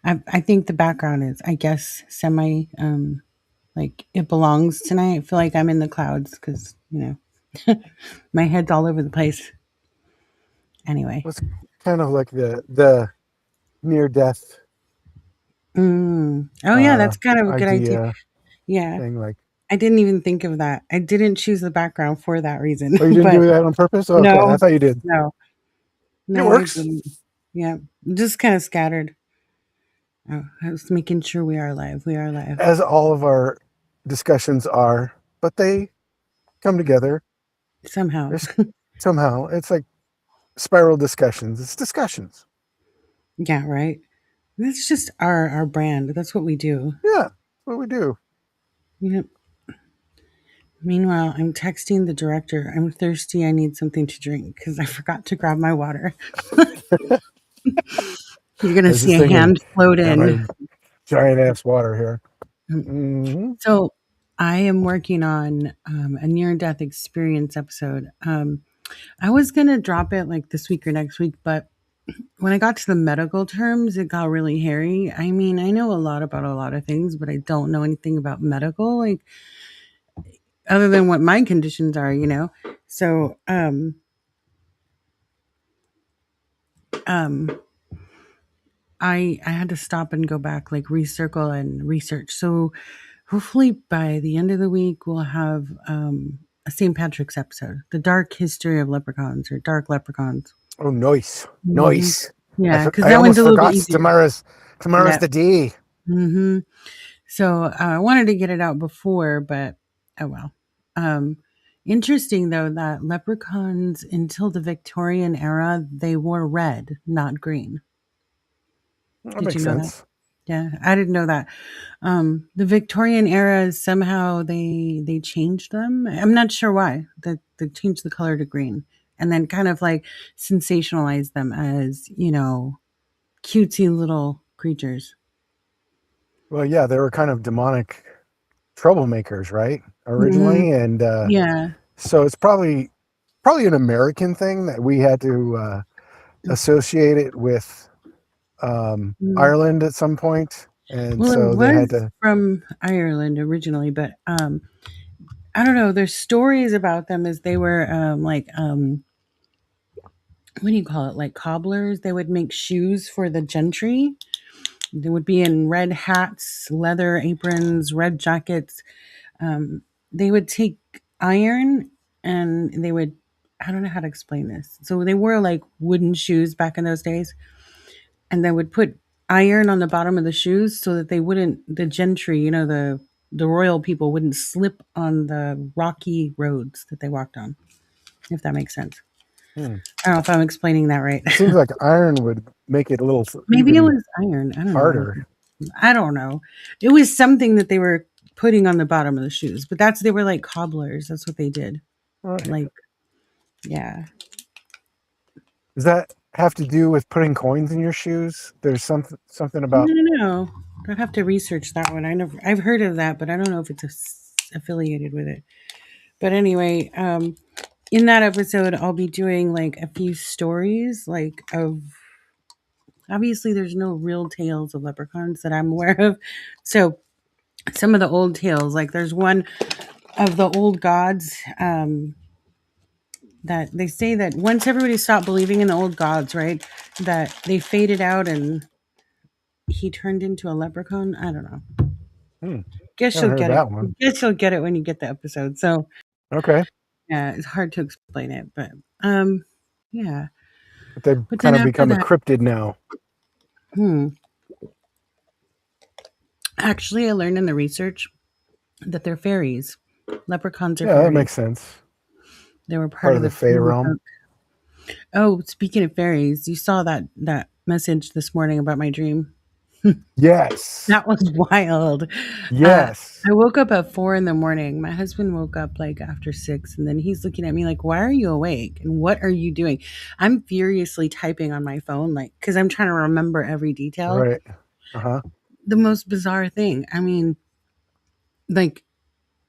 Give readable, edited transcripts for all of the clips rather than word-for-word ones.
I think the background is, I guess, semi like it belongs tonight. I feel like I'm in the clouds because my head's all over the place. Anyway. It's kind of like the near death Oh yeah, that's kind of a good idea. idea Yeah, thing. Like, I didn't even think of that. I didn't choose the background for that reason. oh, you didn't But do that on purpose? Oh, okay, I no, thought you did. no, It no, I works, didn't. Yeah, just kind of scattered. Oh, I was making sure we are live. We are live as all of our discussions are, but they come together. somehow. There's somehow it's like spiral discussions. It's discussions. Yeah, right. That's just our brand. That's what we do. Yeah, that's what we do. Yep. Meanwhile, I'm texting the director. I'm thirsty. I need something to drink because I forgot to grab my water. You're I gonna was see just a thinking, hand float got my in. giant ass water here. Um, Hmm. So I am working on a near death experience episode. I was gonna drop it like this week or next week, but when I got to the medical terms, it got really hairy. I mean, I know a lot about a lot of things, but I don't know anything about medical, like other than what my conditions are. So, um, I had to stop and go back, like recircle and research. So hopefully by the end of the week, we'll have a St. Patrick's episode, the dark history of leprechauns or dark leprechauns. Oh, nice, Hmm. nice. Yeah, because I that one's almost a little bit forgot easier. tomorrow's Yeah. the day. Hmm. So I wanted to get it out before, but oh well. Um, Interesting though that leprechauns until the Victorian era they wore red, not green. That Did you makes know that? sense. Yeah, I didn't know that. The Victorian era somehow they changed them. I'm not sure why. That they changed the color to green and then kind of like sensationalized them as cutesy little creatures. Well, yeah, they were kind of demonic troublemakers, right? Hmm. Originally, and Yeah. so it's probably an American thing that we had to associate it with Mm. Ireland at some point, and Well, it so they had was to. from Ireland originally, but I don't know. There's stories about them as they were like what do you call it? Like cobblers. They would make shoes for the gentry. They would be in red hats, leather aprons, red jackets. They would take iron and they would, I don't know how to explain this. So they wore like wooden shoes back in those days, and they would put iron on the bottom of the shoes so that they wouldn't, the gentry, the royal people wouldn't slip on the rocky roads that they walked on, if that makes sense. Hmm. I don't know if I'm explaining that right. It seems like iron would make it a little Maybe it even was iron. I don't know. harder. I don't know. It was something that they were putting on the bottom of the shoes, but they were like cobblers. That's what they did. All right. Like, yeah. Does that have to do with putting coins in your shoes? There's something I about. don't know. I'd have to research that one. I've heard of that, but I don't know if it's affiliated with it. But anyway, in that episode, I'll be doing like a few stories, like of obviously there's no real tales of leprechauns that I'm aware of. So some of the old tales, like there's one of the old gods, that they say that once everybody stopped believing in the old gods, right, that they faded out and he turned into a leprechaun. I don't know. Hmm, Guess haven't you'll heard get it. that one. Guess you'll get it when you get the episode. So Okay, yeah, it's hard to explain it, but yeah. but they've But then kind of after become a that, cryptid now. hmm, actually, I learned in the research that they're fairies. Leprechauns are Yeah, that fairies. makes sense. They were part Part of of the the Fey fairy realm. folk. Oh, speaking of fairies, you saw that message this morning about my dream. Yes, That was wild. yes. I woke up at 4 in the morning. My husband woke up like after 6, and then he's looking at me like, "Why are you awake? And what are you doing?" I'm furiously typing on my phone, like, because I'm trying to remember every detail. Right. Uh huh. The most bizarre thing. I mean, like,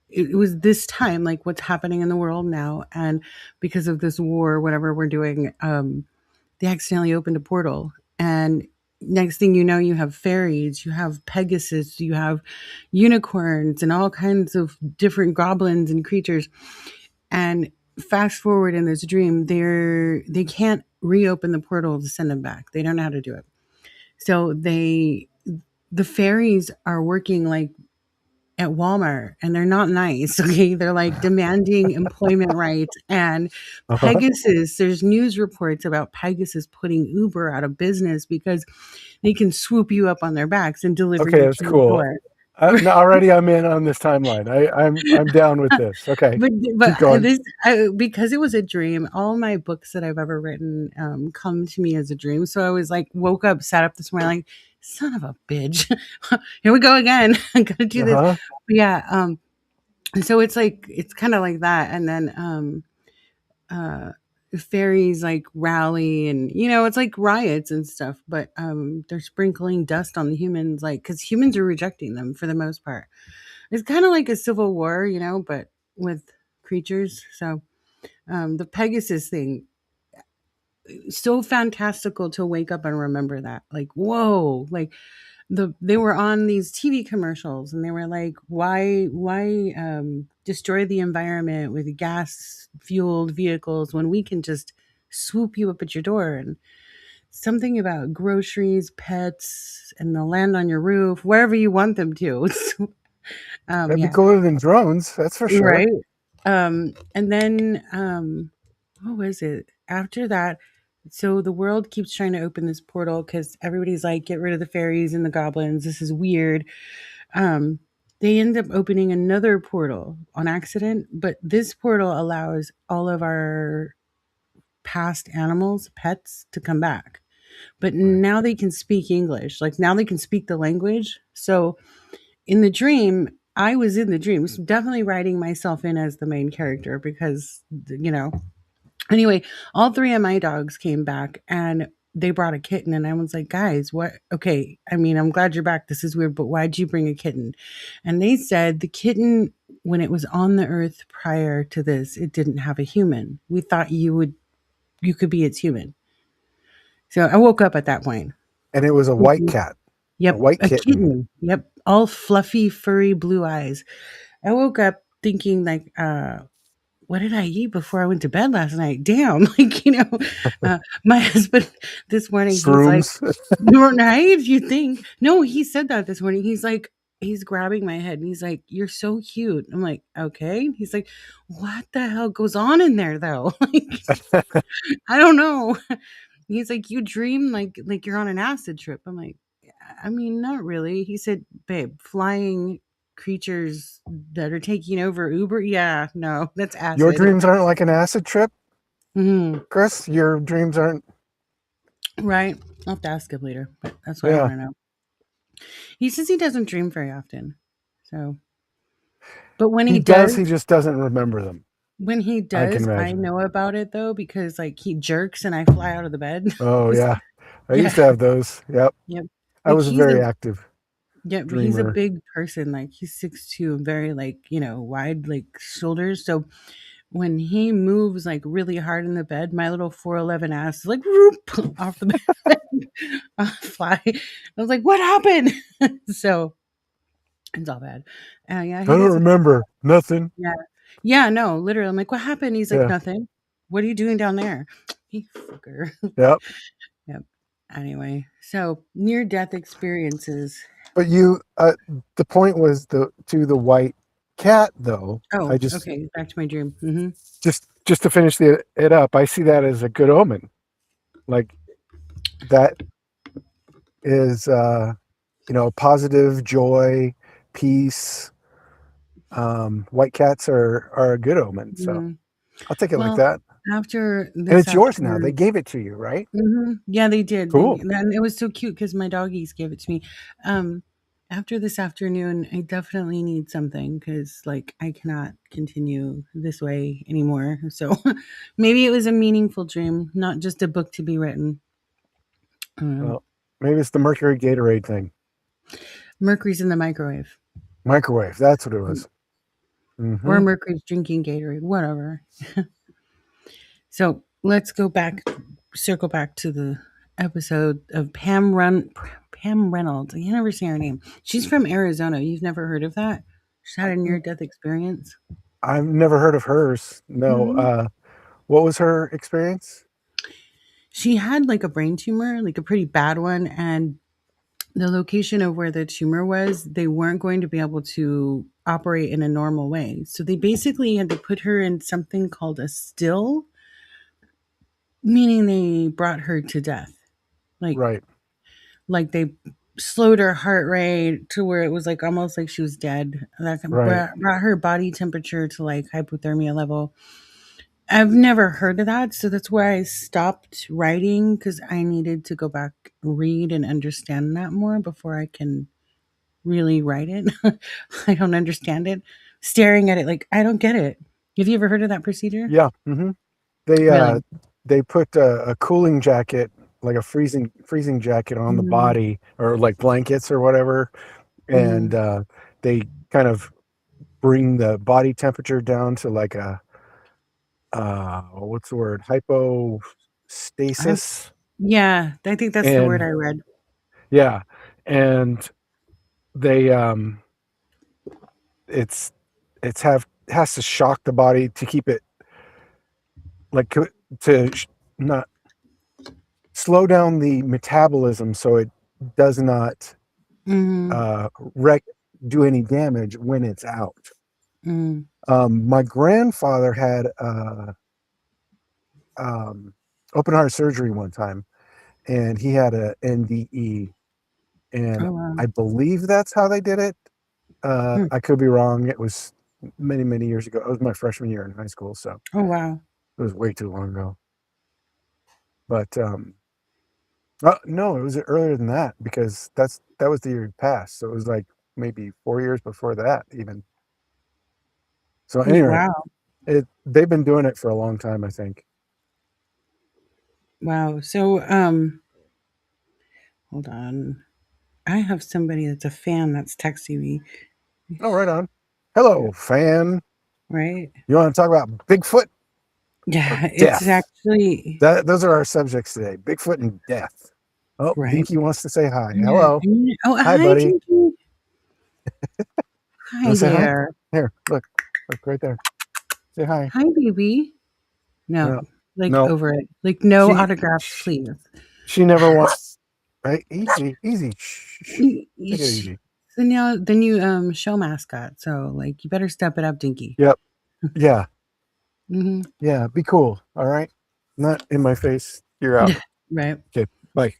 it was this time, like, what's happening in the world now. And because of this war, whatever we're doing, they accidentally opened a portal. And Next thing you know, you have fairies, you have Pegasus, you have unicorns, and all kinds of different goblins and creatures. And fast forward in this dream, they can't reopen the portal to send them back. They don't know how to do it. So the fairies are working like at Walmart, and they're not nice. Okay, they're like demanding employment rights. And Uh-huh. Pegasus, there's news reports about Pegasus putting Uber out of business because they can swoop you up on their backs and deliver Okay, you that's to your cool. door. No, already I'm in on this timeline. I'm down with this. Okay, But keep going. this because it was a dream. All my books that I've ever written come to me as a dream. So I was like, woke up, sat up this morning, like, son of a bitch, here we go again. I gotta do this. Uh-huh. But yeah, so it's like it's kind of like that, and then uh, fairies like rally, and it's like riots and stuff. But they're sprinkling dust on the humans, like because humans are rejecting them for the most part. It's kind of like a civil war, but with creatures. So the Pegasus thing, so fantastical to wake up and remember that. Like, whoa, like they were on these TV commercials and they were like, why destroy the environment with gas fueled vehicles when we can just swoop you up at your door. And something about groceries, pets, and they'll land on your roof wherever you want them to. That'd be Yeah. cooler than drones, that's for sure. Right. And then what was it? After that, so the world keeps trying to open this portal because everybody's like, get rid of the fairies and the goblins. This is weird. Um, they end up opening another portal on accident, but this portal allows all of our past animals, pets, to come back. But Right. now they can speak English. Like now they can speak the language. So in the dream, I was in the dream, so definitely writing myself in as the main character because, you know, anyway, all three of my dogs came back and they brought a kitten. And I was like, guys, what? Okay. I mean, I'm glad you're back. This is weird, but why'd you bring a kitten? And they said the kitten, when it was on the earth prior to this, it didn't have a human. We thought you could be its human. So I woke up at that point. And it was a white cat, a Yep, white a kitten. kitten. Yep, all fluffy, furry blue eyes. I woke up thinking like, what did I eat before I went to bed last night? Damn, like my husband this morning, he's like, Shrooms. "You're right." You think? No, he said that this morning. He's like, he's grabbing my head and he's like, "You're so cute." I'm like, "Okay." He's like, "What the hell goes on in there though?" Like, I don't know. He's like, "You dream like you're on an acid trip." I'm like, "I mean, not really." He said, "Babe, flying creatures that are taking over Uber? Yeah, no, that's Your acid." dreams aren't like an acid trip, Mhm. Chris. Your dreams aren't. Right. I'll have to ask him later, but that's what I Yeah, wanna know. He says he doesn't dream very often. So but he does. He just doesn't remember them. when he I can does, I imagine. know about it though because, like, he jerks and I fly out of the bed. Oh He's yeah, I yeah, used to have those. Yep, yep. I Like, was a very active he's a dreamer. big person, like, he's 6'2" and very, like, wide, like, shoulders, so when he moves, like, really hard in the bed, my little 4'11" ass is like, "Whoop," off the bed. I fly. I was like, "What happened?" So, it's all bad. Yeah, I he don't doesn't remember nothing. yeah. Yeah, no, literally, I'm like, "What happened?" He's like, Yeah, "Nothing." "What are you doing down there?" "You fucker." yep. Yep. Anyway, so near-death experiences. But you, the point was the white cat though. Oh, I just okay, back to my dream. Mhm. just to finish it up. I see that as a good omen. Like that is positive joy, peace. White cats are a good omen, so Mhm. I'll take it like Well, that. after And this it's yours now. They afternoon gave it to you, right? yeah, they did. They Cool. and it was so cute because my doggies gave it to me. Um, after this afternoon, I definitely need something because, like, I cannot continue this way anymore. So maybe it was a meaningful dream, not just a book to be written. I don't know. Well, maybe it's the Mercury Gatorade thing. Mercury's in the microwave, Microwave. That's what it was. or Mm-hmm. Mercury's drinking Gatorade, whatever. So let's go back, circle back to the episode of Pam Reynolds. I can never say her name. She's from Arizona. You've never heard of that? She's had a near death experience. I've never heard of hers. No. Mhm. What was her experience? She had like a brain tumor, like a pretty bad one, and the location of where the tumor was, they weren't going to be able to operate in a normal way. So they basically had to put her in something called a still, meaning they brought her to death. Like Right. like they slowed her heart rate to where it was like almost like she was dead. That Right. brought her body temperature to like hypothermia level. I've never heard of that, so that's why I stopped writing because I needed to go back, read, and understand that more before I can really write it. I don't understand it. Staring at it like I don't get it. Have you ever heard of that procedure? Yeah. They Really? they put a cooling jacket, like a freezing jacket, on the Mm, body, or like blankets or whatever, and mm. they kind of bring the body temperature down to like a what's the word, I hypostasis. Yeah, I think that's the word And I read. yeah, and they it's has to shock the body to keep it, like, not slow down the metabolism so it does not Mm, uh wreck do any damage when it's out. mm. My grandfather had open heart surgery one time, and he had a NDE, and Oh wow. I believe that's how they did it. Hmm. I could be wrong. It was many years ago. It was my freshman year in high school, so Oh wow. it was way too long ago. But no, it was earlier than that, because that was the year it passed. So it was like maybe 4 years before that, even. So anyway, Wow. they've been doing it for a long time, I think. Wow. So hold on. I have somebody that's a fan that's texting me. Oh, right on. Hello, fan. Right? You want to talk about Bigfoot or Yeah, it's death? actually Those are our subjects today: Bigfoot and death. Oh, right. Dinky wants to say hi. Yeah. Hello, Oh, hi, hi, buddy. Tinky. You want Hi to say hi? there. Here, look right there. Say hi. Hi, baby. No, No, like no. over it. Like no She autographs, she, please. she never wants. Right? Easy, easy. Shh. Take it She's easy. the new show mascot. So like you better step it up, Dinky. Yep. Yeah. Hmm. Yeah. Be cool. All right. Not in my face. You're out. Right. Okay. Bye.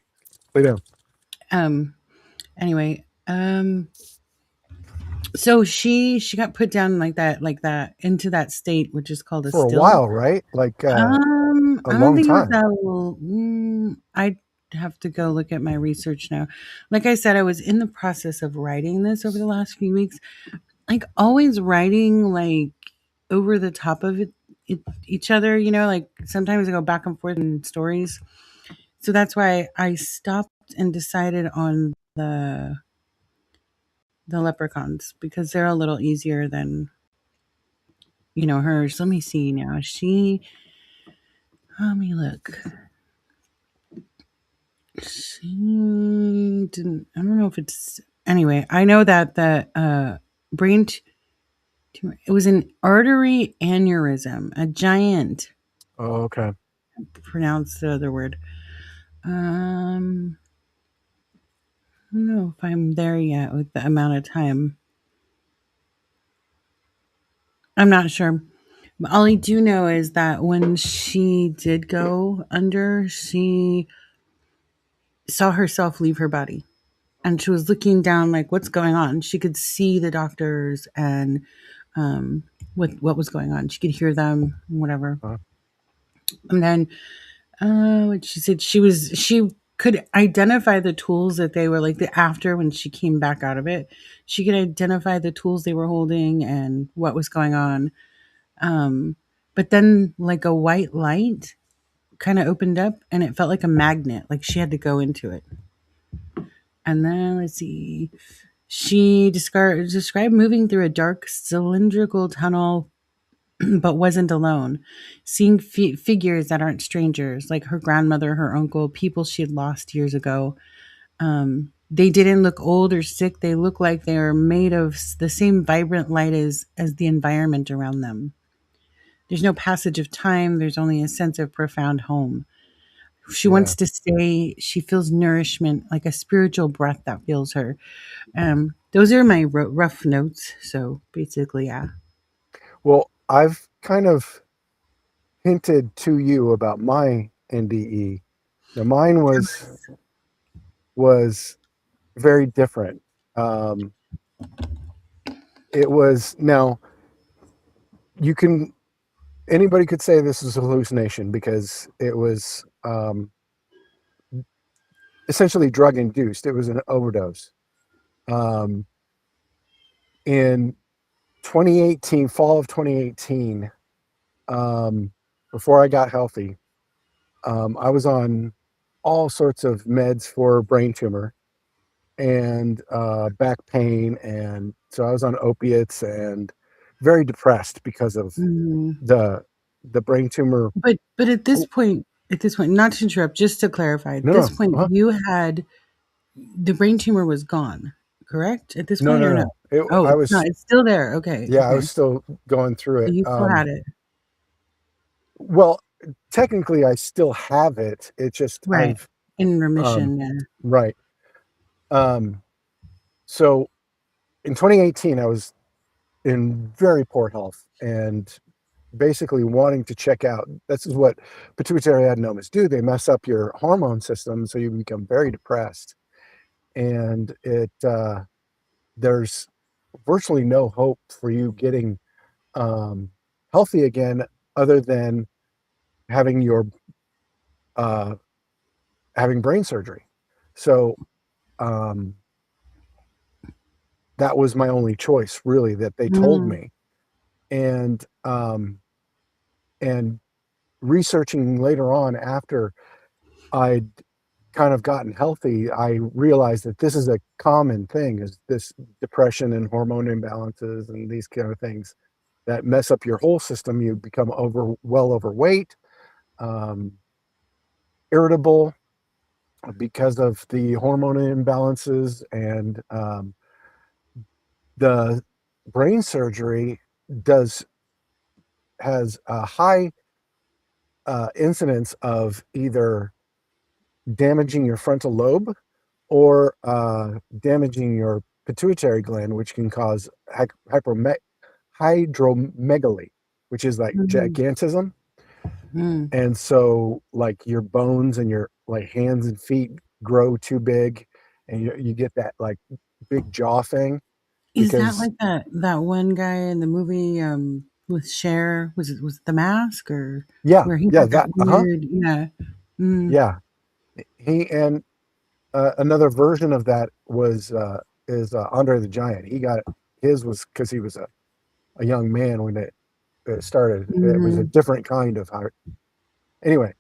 Lay down. Um. Anyway. So she got put down like that into that state, which is called a For a still. while, right? Like a I don't long think it was time. that long. I'd have to go look at my research now. Like I said, I was in the process of writing this over the last few weeks. Like always writing like over the top of each other. Like sometimes I go back and forth in stories. So that's why I stopped and decided on the leprechauns because they're a little easier than hers. Let me see now. Let me look. She didn't. I don't know if it's anyway. I know that the brain tumor. It was an artery aneurysm, a giant. Oh, okay. Pronounce the other word. I don't know if I'm there yet with the amount of time. I'm not sure. But all I do know is that when she did go under, she saw herself leave her body. And she was looking down, like, what's going on? She could see the doctors and with what was going on. She could hear them, whatever. Uh, And then what she said, she could identify the tools that they were like the after when she came back out of it. She could identify the tools they were holding and what was going on. Um, but then like a white light kind of opened up and it felt like a magnet, like she had to go into it. And then let's see. She described moving through a dark cylindrical tunnel but wasn't alone. Seeing figures that aren't strangers, like her grandmother, her uncle, people she had lost years ago. They didn't look old or sick. They looked like they were made of the same vibrant light as the environment around them. There's no passage of time. There's only a sense of profound home. She Yeah. wants to stay. She feels nourishment, like a spiritual breath that fills her. Those are my rough notes. So basically, yeah. Well, I've kind of hinted to you about my NDE. Now, mine was very different. Um, it was now you can anybody could say this is a hallucination because it was essentially drug induced. It was an overdose. Um, in 2018, fall of 2018, before I got healthy, I was on all sorts of meds for brain tumor and back pain, and so I was on opiates and very depressed because of Mm. the the brain tumor. But Oh, at this point, not to interrupt, just to clarify, at no, this no, point, you had the brain tumor was gone, correct? At this no, point, no, or no? no. Oh, I it's was, not. It's still there. Okay, yeah, I was okay. still going through So it. you still had it, Well, technically, I still have it. It's just right? In um, remission. Yeah. right. Um, so in 2018, I was in very poor health and basically wanting to check out. This is what pituitary adenomas do. They mess up your hormone system, so you become very depressed. And there's virtually no hope for you getting um, healthy again, other than having your uh, having brain surgery. So um, that was my only choice, really, that they told Mm, me. And and researching later on after I'd kind of gotten healthy, I realized that this is a common thing: is this depression and hormone imbalances and these kind of things that mess up your whole system. You become overweight, um, irritable because of the hormone imbalances, and the brain surgery does has a high incidence of either damaging your frontal lobe or damaging your pituitary gland, which can cause hydromegaly, which is like mm, gigantism. mm. And so, like, your bones and your like hands and feet grow too big, and you get that like big jaw thing Is that because like that one guy in the movie with Cher? Was it The Mask or yeah, where he yeah, had that that weird? Yeah. Mm, yeah, he and another version of that was Andre the Giant. He got his was because he was a young man when it started. It was a mm, different kind of heart. Anyway,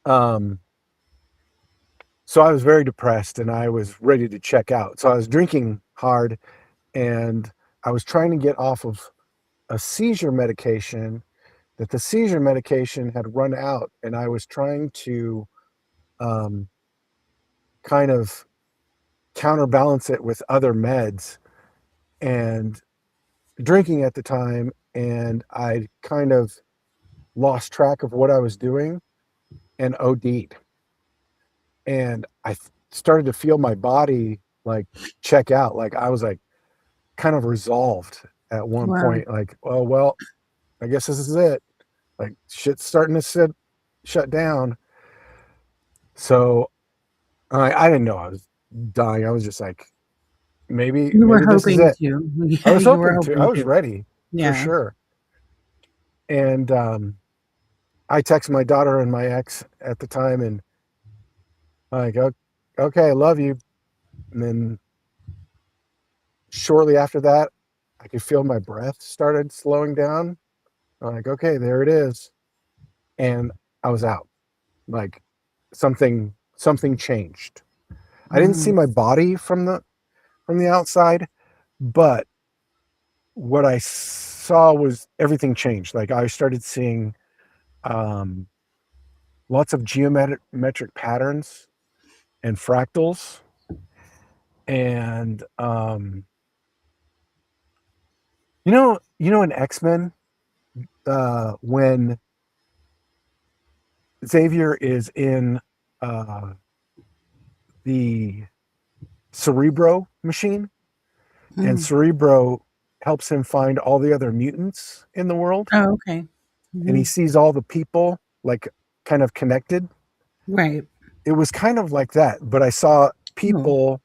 um, so I was very depressed and I was ready to check out. So I was drinking hard and I was trying to get off of a seizure medication, that the seizure medication had run out, and I was trying to um, kind of counterbalance it with other meds and drinking at the time, and I kind of lost track of what I was doing and OD'd. And I started to feel my body like check out. Like I was like kind of resolved at one wow. point, like, oh well, I guess this is it. Like shit's starting to shut down. So I didn't know I was dying. I was just like, You were maybe this is hoping it. to. I Yeah, was you were hoping to. I hoping was to. ready for Yeah. sure. And I text my daughter and my ex at the time, and like, okay, I love you. And then shortly after that, I could feel my breath started slowing down. I'm like, okay, there it is. And I was out. Like something changed. I didn't see Mm, my body from the outside, but what I saw was everything changed. Like I started seeing um, lots of geometric patterns and fractals, and in X-Men, when Xavier is in uh, the Cerebro machine, and Mm. Cerebro helps him find all the other mutants in the world, Oh, okay. and he Hmm. sees all the people like kind of connected. Right. It was kind of like that, but I saw Oh. people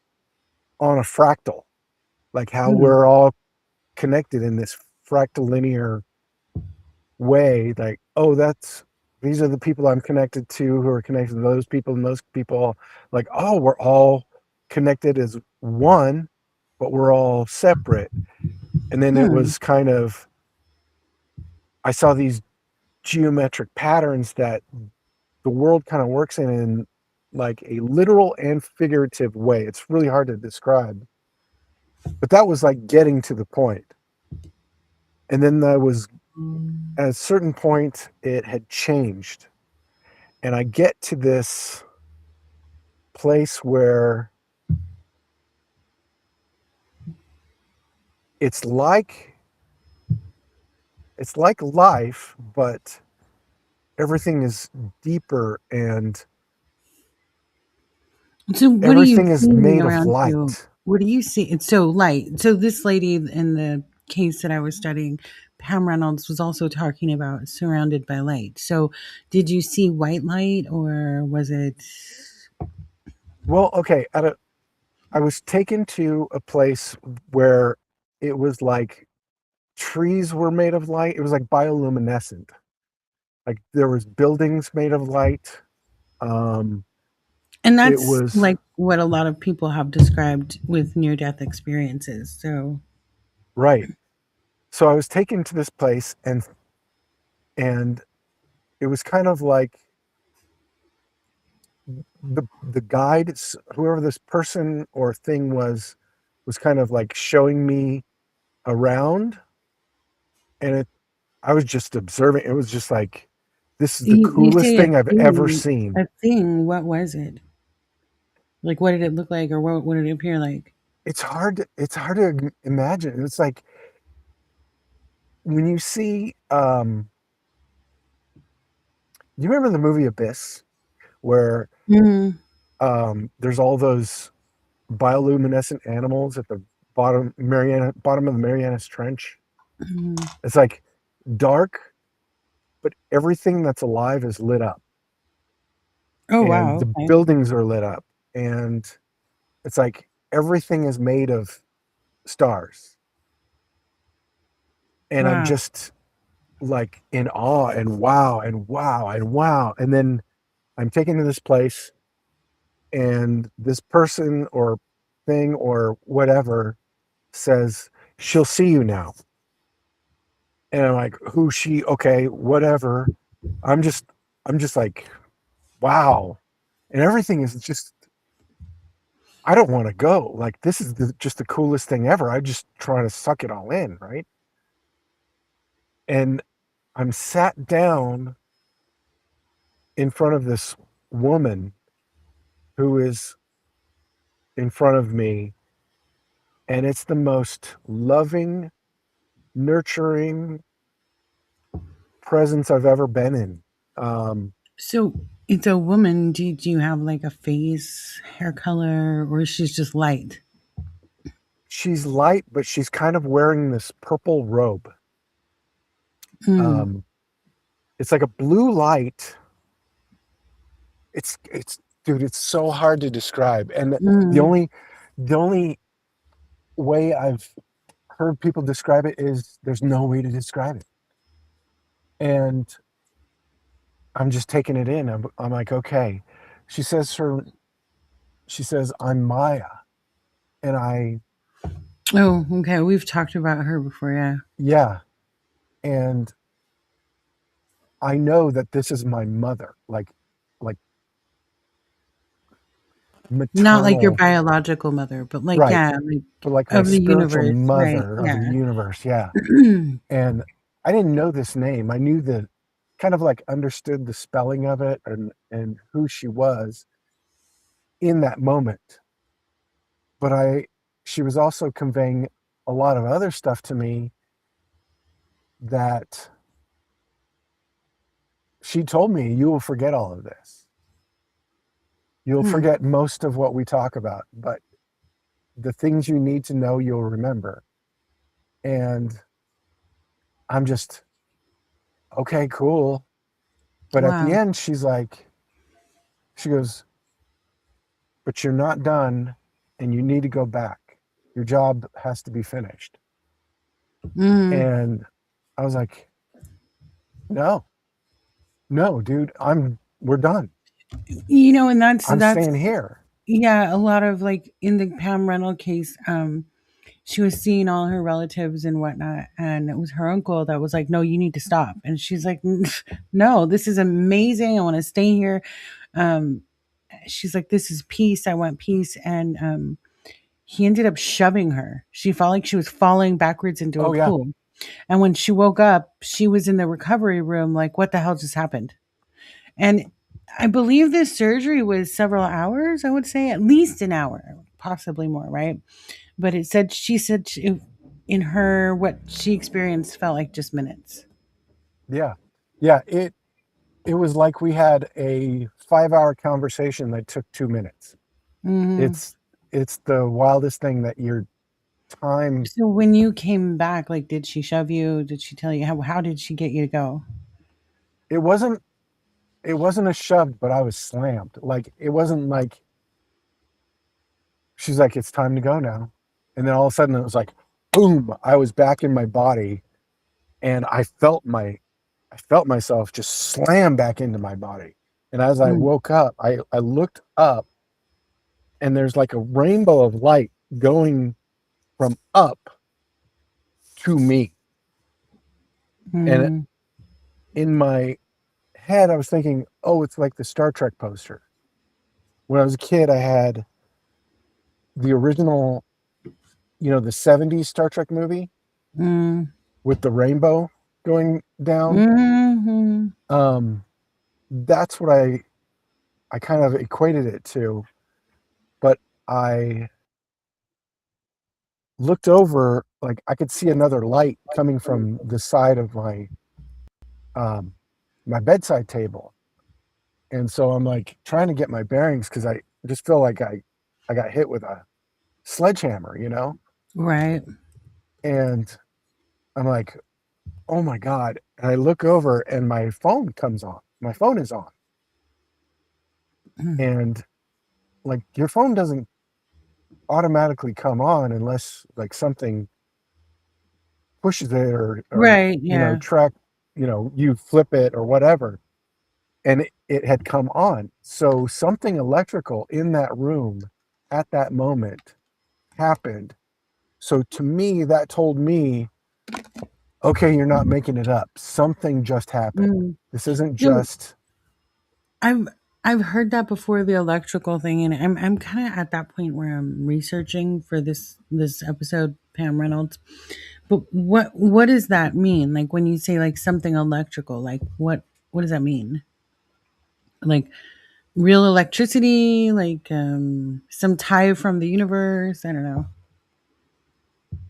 on a fractal, like how Hmm. we're all connected in this fractal linear way. Like, oh, these are the people I'm connected to who are connected to those people and those people. Like, oh, we're all connected as one, but we're all separate. And then it Hmm. was kind of, I saw these geometric patterns that the world kind of works in like a literal and figurative way. It's really hard to describe, but that was like getting to the point. And then there was, at a certain point, it had changed. And I get to this place where it's like it's like life, but everything is deeper and So, what are you everything is seeing made of around you? light. What do you see? It's so light. So, this lady in the case that I was studying, Pam Reynolds, was also talking about surrounded by light. So, did you see white light or was it? Well, okay, I was taken to a place where it was like trees were made of light. It was like bioluminescent. Like there was buildings made of light. Um, And it that's was like what a lot of people have described with near death experiences. So, right. So I was taken to this place, and it was kind of like the guide, whoever this person or thing was kind of like showing me around, and I was just observing. It was just like, this is the you coolest say thing I've ever seen. a thing. What was it? Like, what did it look like, or what did it appear like? It's hard to imagine. It's like when you see, do you remember the movie Abyss, where Mm, there's all those bioluminescent animals at the bottom of the Marianas Trench? mm. It's like dark, but everything that's alive is lit up, Oh, and wow. the Okay. buildings are lit up, and it's like everything is made of stars. And I'm Wow. just like in awe and wow and wow and wow. And then I'm taken to this place, and this person or thing or whatever says, she'll see you now. And I'm like, who's she? Okay, whatever. I'm just, I'm just like, wow. And everything is just, I don't want to go. Like, this is just the coolest thing ever. I just trying to suck it all in, right? And I'm sat down in front of this woman who is in front of me, and it's the most loving, nurturing presence I've ever been in. Um, So it's a woman. Do you have like a face, hair color, or she's just light? she's light, but she's kind of wearing this purple robe. Mm, Um, it's like a blue light. It's dude, it's so hard to describe. And the mm. only the only way I've heard people describe it is there's no way to describe it. And I'm just taking it in. I'm like, okay. She says her she says, I'm Maya. And Oh, okay. We've talked about her before. Yeah. yeah. And I know that this is my mother. Like Not like your maternal, biological mother, but like, right, yeah, like but like my of the spiritual universe, right? mother of the Yeah. universe. Yeah. And I didn't know this name. I knew the kind of like understood the spelling of it and who she was in that moment. But she was also conveying a lot of other stuff to me that she told me, you will forget all of this. You'll Hmm. forget most of what we talk about, but the things you need to know, you'll remember. And I'm just, okay, cool. But at the Wow. end, she goes, but you're not done and you need to go back. Your job has to be finished. Mm. And I was like, no, no, dude, we're done. And I'm that's staying here. yeah, a lot of like in the Pam Reynolds case, she was seeing all her relatives and whatnot, and it was her uncle that was like, "No, you need to stop." And she's like, "No, this is amazing. I want to stay here." Um, she's like, "This is peace. I want peace." And he ended up shoving her. She felt like she was falling backwards into a Oh, yeah. pool. And when she woke up, she was in the recovery room, like, "What the hell just happened?" And I believe this surgery was several hours. I would say at least an hour, possibly more, right? But she said in her what she experienced felt like just minutes. Yeah. Yeah. It was like we had a 5 hour conversation that took 2 minutes. Hmm. It's the wildest thing that your time, So when you came back, like, did she shove you? Did she tell you how did she get you to go? it wasn't, it wasn't a shoved, but I was slammed. Like, it wasn't like, she's like, it's time to go now. And then all of a sudden it was like, boom, I was back in my body and I felt myself just slam back into my body. And as I Mm, woke up, I looked up and there's like a rainbow of light going from up to me. And mm, in my head, I was thinking, oh, it's like the Star Trek poster. When I was a kid, I had the original, the 70s Star Trek movie mm, with the rainbow going down. mhm, Um, that's what I kind of equated it to. But I looked over, like I could see another light coming from the side of um, my bedside table. And so I'm like trying to get my bearings because I just feel like I got hit with a sledgehammer. right. And I'm like, oh my God. And I look over and my phone comes on. My phone is on. Mm, And like your phone doesn't automatically come on unless like something pushes it or right, yeah. track, you flip it or whatever. And it had come on. So something electrical in that room at that moment happened. So to me, that told me, okay, you're not making it up. Something just happened. Mm. This isn't So just, I've I've heard that before, the electrical thing, and I'm kind of at that point where I'm researching for this episode, Pam Reynolds. But what does that mean? Like when you say like something electrical, like what does that mean? Like real electricity, like some tie from the universe? I don't know.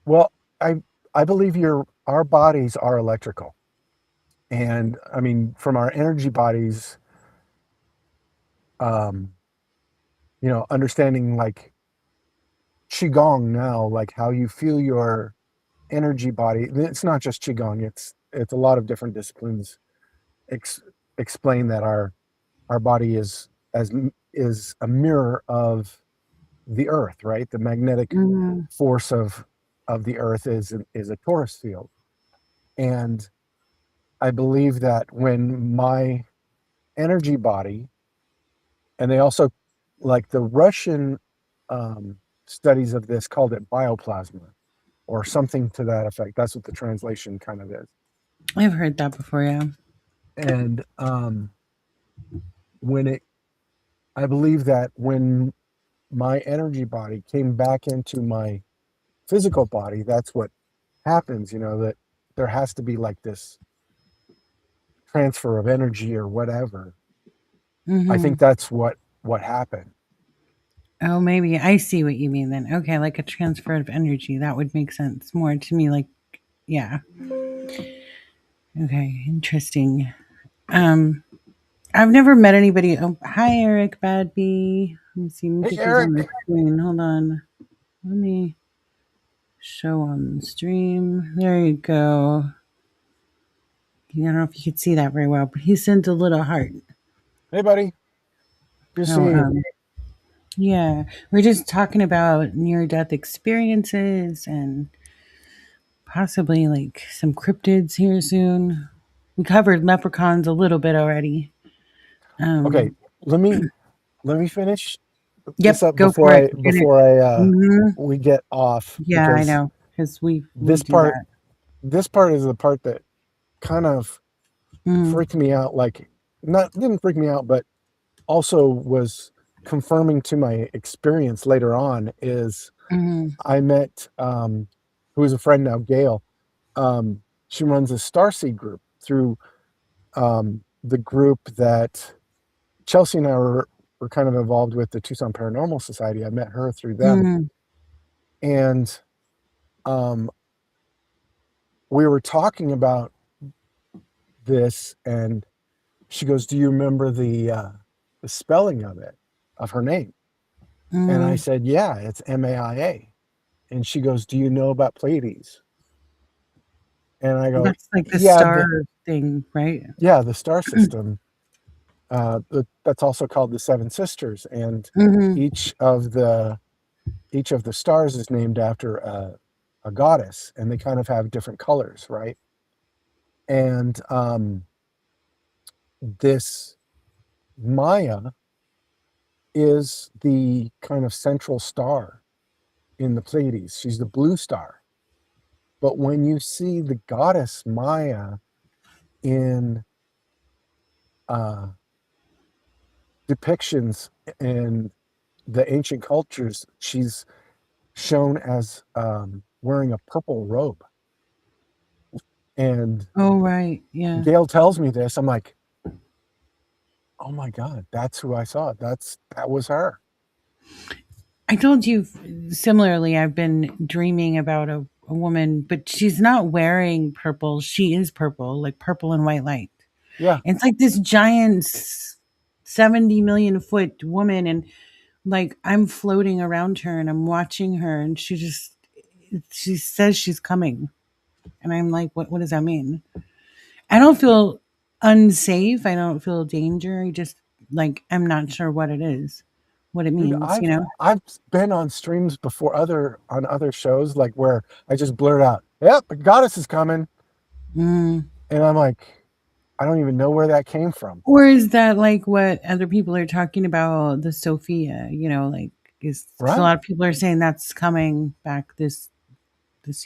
well, I believe our bodies are electrical. And I mean, from our energy bodies, um, understanding like qigong now, like how you feel your energy body. It's not just qigong; it's a lot of different disciplines ex- explain that our body is a mirror of the earth, right? The magnetic Mhm. force of the earth is a torus field. And I believe that when my energy body, and they also, like the Russian um, studies of this called it bioplasma or something to that effect. That's what the translation kind of is. I've heard that before, yeah. And when it I believe that when my energy body came back into my physical body, that's what happens, that there has to be like this transfer of energy or whatever. I think Hmm. that's what happened. Oh, maybe I see what you mean then. Okay, like a transfer of energy. That would make sense more to me. Like, yeah. Okay, interesting. Um, I've never met anybody. Oh, hi, Eric Badby. Let me see. Let me Hey get these on the Eric, screen. Hold on. Let me show on the stream. There you go. I don't know if you could see that very well, but he sent a little heart. hey buddy, good Oh, seeing you. yeah. We're just talking about near death experiences and possibly like some cryptids here soon. We covered leprechauns a little bit already. Okay, Um, let me finish this yep, up go for before it. I Get it. before I Hmm. we get off, Yeah, I because know because we this do part that. this part is the part that kind of Mm, freaked me out, like, not didn't freak me out, but also was confirming to my experience later on. Is mm, I met who is a friend now, Gail. She runs a Starseed group through the group that Chelsea and I were kind of involved with, the Tucson Paranormal Society. I met her through them. mm, And um, we were talking about this, and she goes, "Do you remember the spelling of it, of her name?" And I mm. said, "Yeah, it's Maia." And she goes, "Do you know about Pleiades?" And I go, That's like the "Yeah, star thing, right? the star system. That's also called the Seven Sisters, and Hmm. each of the each of the stars is named after a goddess, and they kind of have different colors, right?" And this Maya is the kind of central star in the Pleiades. She's the blue star. But when you see the goddess Maya in uh, depictions in the ancient cultures, she's shown as wearing a purple robe. And Oh, right. Yeah. Gail tells me this. I'm like, oh my God, that's who I saw. That was her. I told you similarly, I've been dreaming about a woman, but she's not wearing purple. She is purple, like purple and white light. Yeah. And it's like this giant 70 million foot woman. And like I'm floating around her and I'm watching her and she says she's coming. And I'm like, what does that mean? I don't feel unsafe. I don't feel danger. I just like I'm not sure what it is, what it Dude, means, I've I've been on streams before, other shows, like where I just blurt out, "Yep, the goddess is coming." Mm. And I'm like, I don't even know where that came from. Or is that like what other people are talking about, the Sophia, like is because a Right. lot of people are saying that's coming back this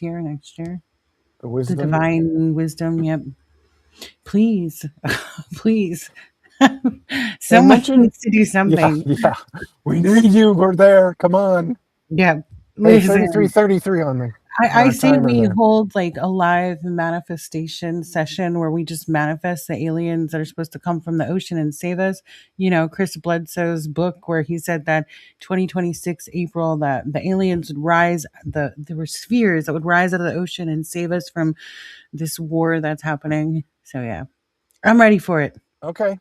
year, next year. The The wisdom. divine wisdom, yep. Please, please. And Someone mention, needs to do yeah, something. yeah. We need you. We're there. Come on. Yeah. Hey, 33, Listen, 33 on the on I our say timer we there. hold like a live manifestation session where we just manifest the aliens that are supposed to come from the ocean and save us. Chris Bledsoe's book where he said that 2026 April that the aliens would rise, there were spheres that would rise out of the ocean and save us from this war that's happening. So yeah, I'm ready for it. Okay.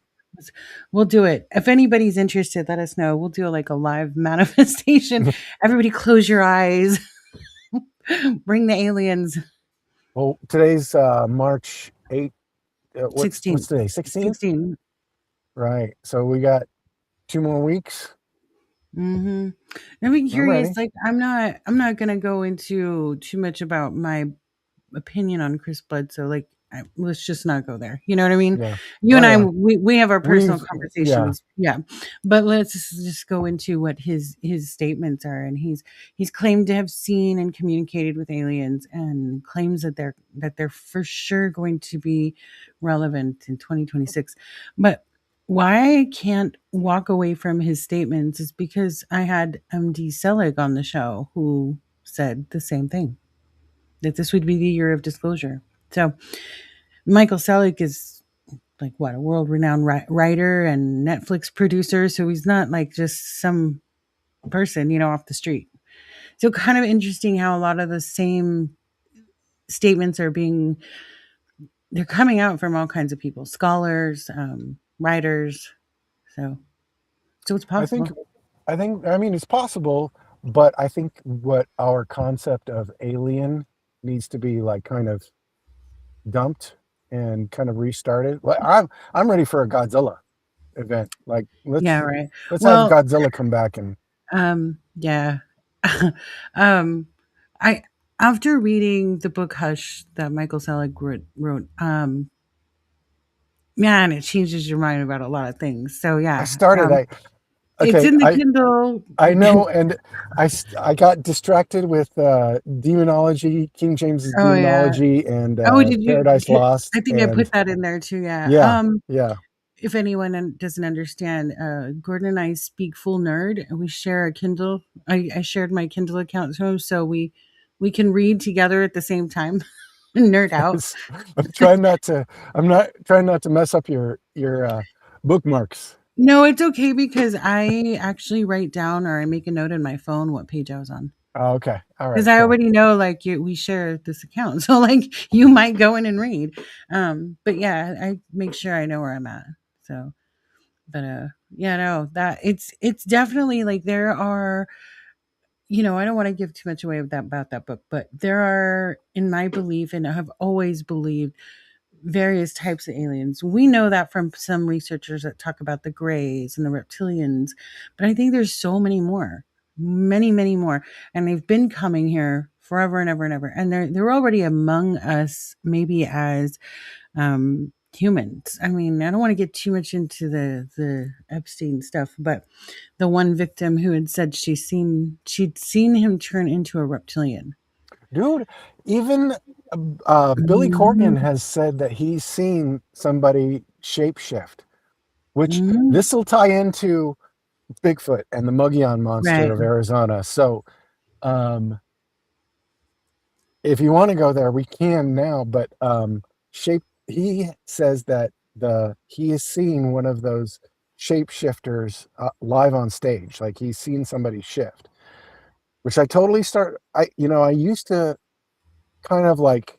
We'll do it. If anybody's interested, let us know. We'll do like a live manifestation. Everybody close your eyes. Bring the aliens. Well, today's March 8th. What's 16. today? 16th? 16. Right. So we got 2 more weeks. Mhm. I'm I'm curious, ready. like, I'm not gonna go into too much about my opinion on Chris Bledsoe, like, let's just not go there, you know what I mean? Yeah. You Oh and I, yeah. we have our personal We've yeah. conversations, yeah, but let's just go into what his statements are, and he's claimed to have seen and communicated with aliens and claims that they're for sure going to be relevant in 2026, but why I can't walk away from his statements is because I had MD Selig on the show who said the same thing, that this would be the year of disclosure. So Michael Selig is like what, a world renowned writer and Netflix producer. So he's not like just some person, off the street. So kind of interesting how a lot of the same statements are being, they're coming out from all kinds of people, scholars, writers. So, so it's I think possible. I mean it's possible, but I think what our concept of alien needs to be like kind of dumped and kind of restarted. Like I'm ready for a Godzilla event. Like Yeah, right. let's have Well, Godzilla come back and yeah. um, I after reading the book Hush that Michael Selig wrote, man, it changes your mind about a lot of things. So I yeah, started it's okay, in the Kindle. I know, and I got distracted with demonology, King James's Oh yeah. demonology, and Oh, did you? Paradise I Lost, think I and put that in there too. Yeah. yeah, yeah. If anyone doesn't understand, Gordon and I speak full nerd, and we share a Kindle. I shared my Kindle account to him, so we can read together at the same time and nerd out. I'm trying not to. I'm not trying not to mess up your bookmarks. No, it's okay because I actually write down or I make a note in my phone what page I was on. Oh, okay, all Because right, I cool. already know, like, we share this account, so like you might go in and read. But yeah, I make sure I know where I'm at. So, but yeah, no, that it's definitely like there are. I don't want to give too much away of that about that book, but there are, in my belief, and I have always believed, various types of aliens. We know that from some researchers that talk about the grays and the reptilians, but I think there's so many more, many, many more, and they've been coming here forever and ever and ever, and they're already among us, maybe as humans. I mean, I don't want to get too much into the Epstein stuff, but the one victim who had said she'd seen him turn into a reptilian. Dude, even Billy Corgan Mhm. has said that he's seen somebody shapeshift, which Mhm. this will tie into Bigfoot and the Mogollon monster Right. of Arizona. So, um, if you want to go there, we can now. But shape, he says that the he has seen one of those shapeshifters live on stage. Like he's seen somebody shift, which I totally start. I used to kind of like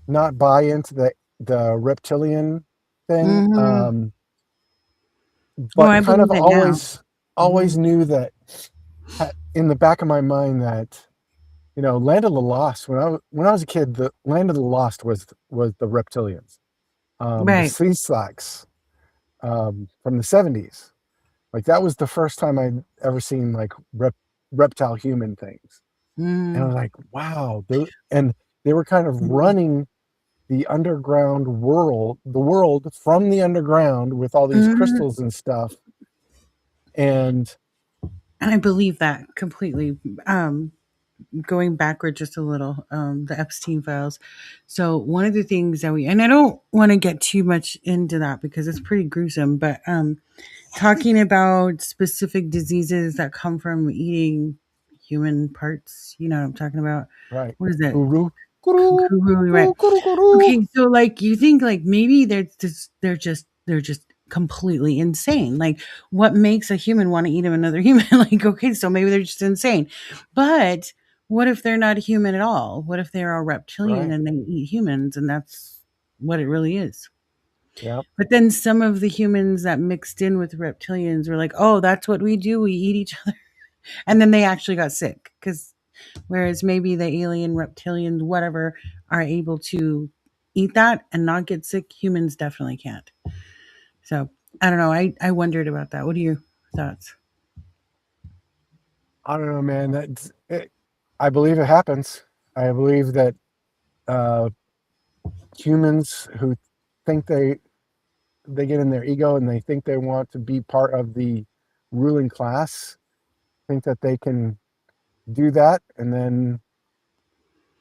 not buy into the reptilian thing, Mhm. Oh, but I kind of believe it now. always Mhm. knew that in the back of my mind that Land of the Lost, when I was a kid, the Land of the Lost was the reptilians, the Right. sea slacks, from the 70s. Like that was the first time I'd ever seen like reptile human things, and I Mhm. was like, wow, and they were kind of Mhm. running the world from the underground with all these Mhm. crystals and stuff, and And I believe that completely. Going backward just a little, the Epstein files. So one of the things that and I don't want to get too much into that because it's pretty gruesome, but talking about specific diseases that come from eating human parts, you know what I'm talking about? right, What is it? guru, guru, Right. guru, guru, guru. Okay, so like you think like maybe they're just completely insane. Like what makes a human want to eat another human? Like okay, so maybe they're just insane. But what if they're not human at all? What if they're a reptilian Right, and they eat humans and that's what it really is? yep. But then some of the humans that mixed in with reptilians were like, "Oh, that's what we do. We eat each other." And then they actually got sick cuz whereas maybe the alien reptilians whatever are able to eat that and not get sick, humans definitely can't. So, I don't know. I wondered about that. What are your thoughts? I don't know, man. I believe it happens. I believe that uh, humans who think they get in their ego and they think they want to be part of the ruling class think that they can do that, and then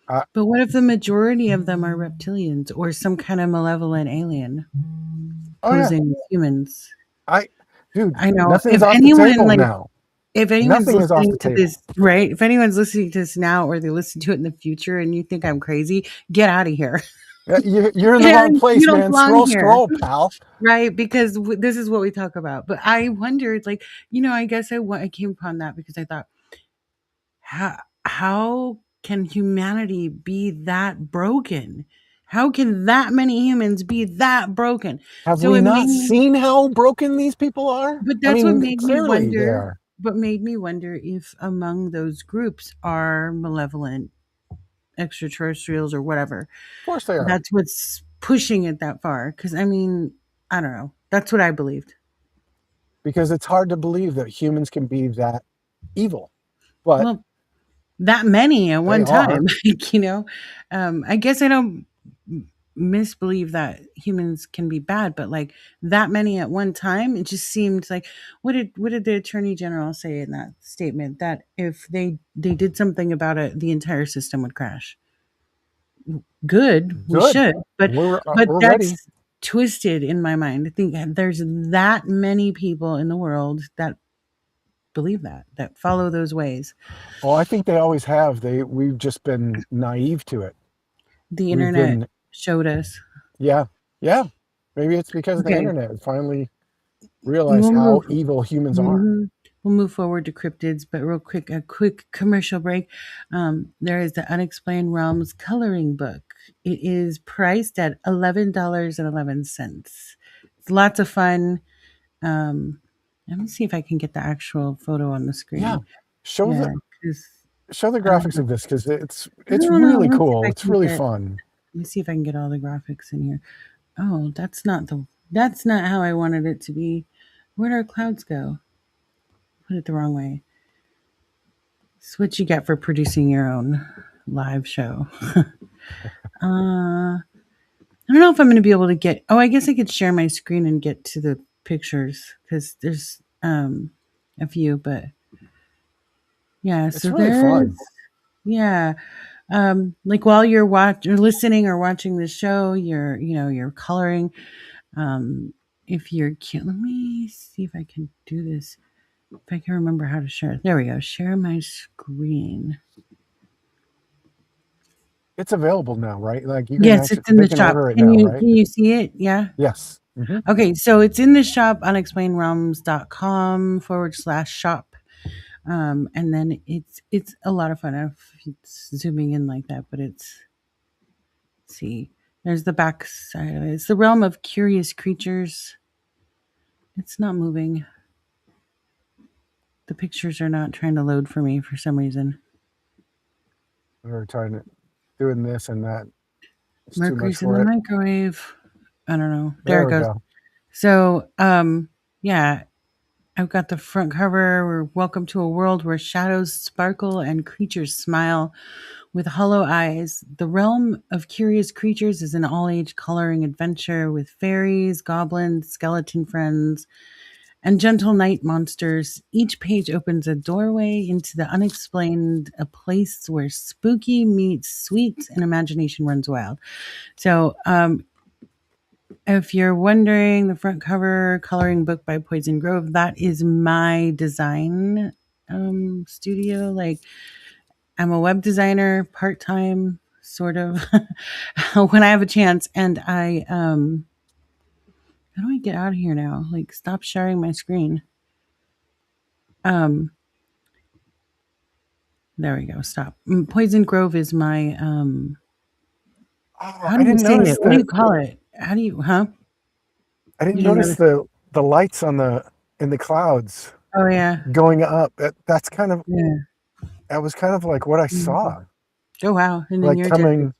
I, But what if the majority of them are reptilians or some kind of malevolent alien? Oh yeah. posing as humans. I dude, I know nothing's off the table now. if anyone's Nothing is off listening the to this, table. right? If anyone's listening to this now or they listen to it in the future and you think I'm crazy, get out of here. Yeah, you're in the wrong And you place, don't man. belong Scroll, here, scroll, pal. right? Because this is what we talk about. But I wondered, like, I guess I came upon that because I thought, how can humanity be that broken? How can that many humans be that broken? Have So we it made not me, seen how broken these people are? but I that's what mean, made me clearly they wonder. are. But made me wonder if among those groups are malevolent extraterrestrials or whatever. Of course they are. That's what's pushing it that far. Because I mean, I don't know. That's what I believed. Because it's hard to believe that humans can be that evil. But Well, that many at they one are. time, like, I guess I don't misbelieve that humans can be bad, but like that many at one time, it just seemed like what did the attorney general say in that statement that if they did something about it, the entire system would crash. Good, we Good. should, but We're ready. that's twisted in my mind. I think there's that many people in the world that believe that follow those ways. Well, I think they always have. We've just been naive to it. The We've internet been, showed us. yeah, yeah. Maybe it's because of the Okay, internet. Finally realized we'll how move. evil humans are. Mhm. We'll move forward to cryptids, but real quick, a quick commercial break. There is the Unexplained Realms coloring book. It is priced at $11.11. It's lots of fun. Um, Let me see if I can get the actual photo on the Yeah. screen. Show the Yeah, because show the I don't graphics know. of this because I it's don't know. really cool. It's really fun. Let me see if I can get all the graphics in here. Oh, that's not how I wanted it to be. Where'd our clouds go? Put it the wrong way. It's what you get for producing your own live show. I don't know if I'm going to be able to get. Oh, I guess I could share my screen and get to the pictures because there's a few. But yeah, It's so really there's fun. yeah. Like while you're or listening or watching the show, you're coloring. Um, if you're cute, let me see if I can do this. If I can remember how to share. There we go. Share my screen. It's available now, right? Like you can Yes, actually it's in they the can shop. order it Can now, you right? can you see it? Yeah. Yes. Okay, so it's in the shop, unexplainedrealms.com/shop. And then it's a lot of fun. It's zooming in like that, but let's see. There's the back side of it. It's the realm of curious creatures. It's not moving. The pictures are not trying to load for me for some reason. We're trying to doing this and that. It's too much Mercury's in the for it. microwave. I don't know. There There it we goes. go. So, yeah, I've got the front cover. We're welcome to a world where shadows sparkle and creatures smile with hollow eyes. The realm of curious creatures is an all-age coloring adventure with fairies, goblins, skeleton friends, and gentle night monsters. Each page opens a doorway into the unexplained, a place where spooky meets sweet and imagination runs wild. So, if you're wondering, the front cover coloring book by Poison Grove, that is my design studio. Like, I'm a web designer part time, sort of, when I have a chance. And how do I get out of here now? Like, stop sharing my screen. Um, there we go. Stop. Poison Grove is my Oh, how I do you didn't say notice it? What do the you call it? How do you? Huh? I didn't You didn't notice notice? the lights on the in the clouds Oh yeah, going up. That's kind of yeah. that was kind of like what I Mhm. saw. Oh wow! And then Like you're just. coming.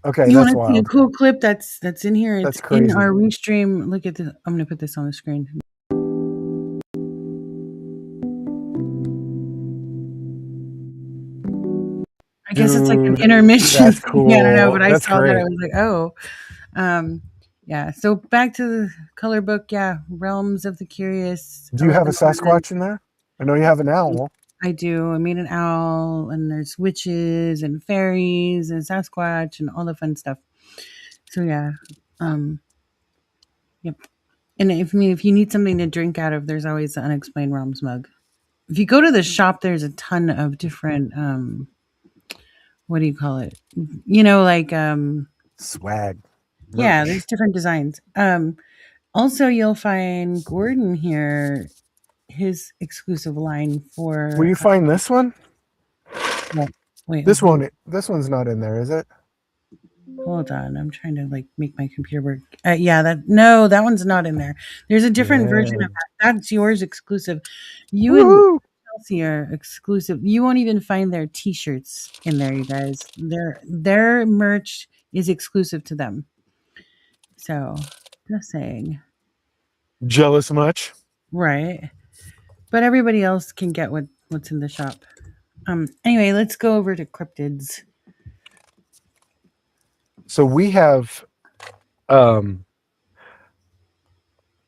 Okay, You that's want to see a wild. cool clip that's in here? It's That's in crazy. our restream. Look at this. I'm going to put this on the screen. I guess it's like an Dude, intermission that's thing. I don't know, cool. but I That's saw that. I great. was like, oh, um, yeah. So back to the color book. Yeah, Realms of the Curious. Do you have a 1111. Sasquatch in there? I know you have an owl. I do. I made an owl, and there's witches and fairies and Sasquatch and all the fun stuff. So yeah. Um, yep. And if you need something to drink out of, there's always the unexplained realms mug. If you go to the shop, there's a ton of different what do you call it? Like Swag, yeah, there's merch. different designs. Also you'll find Gordon here, his exclusive line Will for you find this one? well, wait, This hold one, this one's not in there, is it? hold on. I'm trying to like make my computer work. Yeah, that no, that one's not in there. There's a different version of Yeah. that. That's yours exclusive. You and Woohoo! Chelsea are exclusive. You won't even find their t-shirts in there, you guys. Their merch is exclusive to them. So just saying. Jealous much? Right. But everybody else can get what's in the shop. Anyway, let's go over to cryptids. So we have um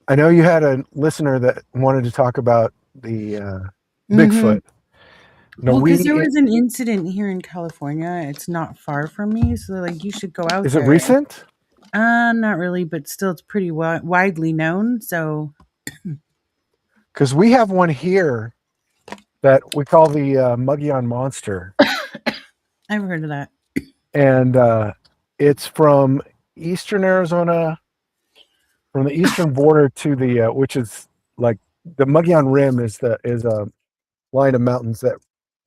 I know you had a listener that wanted to talk about the Mm-hmm. Bigfoot. No, Well, because we there was an incident here in California. It's not far from me, so like you should go out is it there. recent? Not really, but still, it's pretty widely known. So Because we have one here that we call the Muggion Monster, I've heard of that. and it's from eastern Arizona, from the eastern border to the which is like the Muggion Rim is a line of mountains that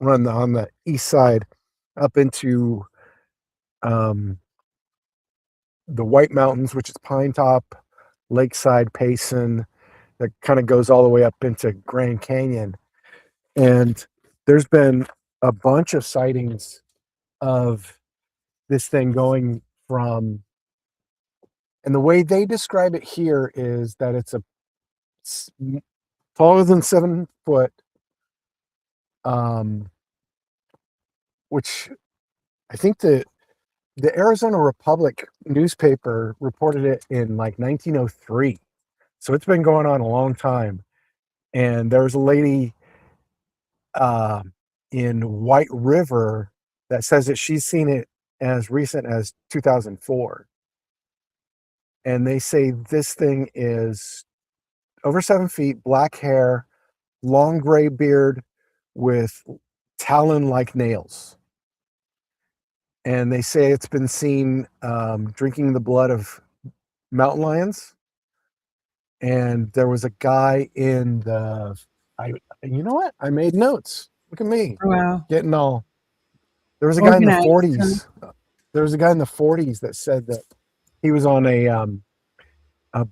run on the east side up into um, the White Mountains, which is Pine Top, Lakeside, Payson, that kind of goes all the way up into Grand Canyon. And there's been a bunch of sightings of this thing going from, and the way they describe it here is that it's a taller than 7 foot, um, which I think the Arizona Republic newspaper reported it in like 1903. So it's been going on a long time. And there was a lady uh, in White River that says that she's seen it as recent as 2004. And they say this thing is over 7 feet, black hair, long gray beard with talon like nails. And they say it's been seen drinking the blood of mountain lions. And there was a guy in the, I, you know what? I made notes. Look at me Wow, getting all, there was a guy in the organized. Huh? 40s. There was a guy in the 40s that said that he was on a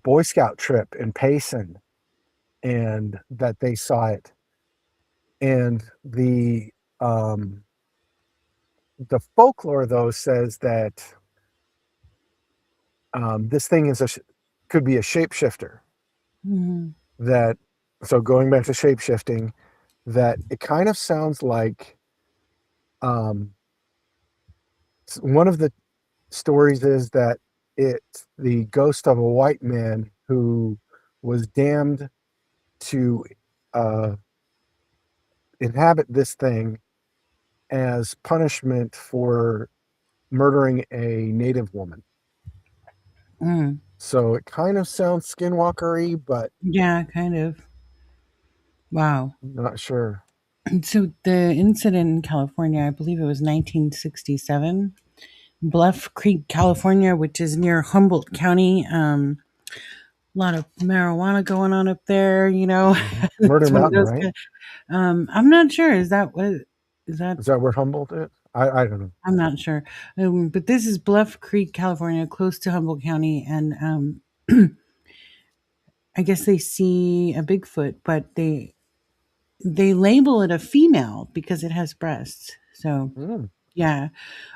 Boy Scout trip in Payson and that they saw it. And the folklore though says that this thing is could be a shapeshifter. Mhm. That so going back to shapeshifting, that it kind of sounds like um, one of the stories is that it's the ghost of a white man who was damned to uh, inhabit this thing as punishment for murdering a native woman. Mm. So it kind of sounds skinwalkery, but Yeah, kind of. Wow. I'm not sure. So the incident in California, I believe it was 1967, Bluff Creek, California, which is near Humboldt County. A lot of marijuana going on up there. Murder It's one of Mountain, those. right? I'm not sure. Is that what? Is that? Is that where Humboldt is? I don't know. I'm not sure. But this is Bluff Creek, California, close to Humboldt County, and I guess they see a Bigfoot, but they label it a female because it has breasts. So Mm. yeah,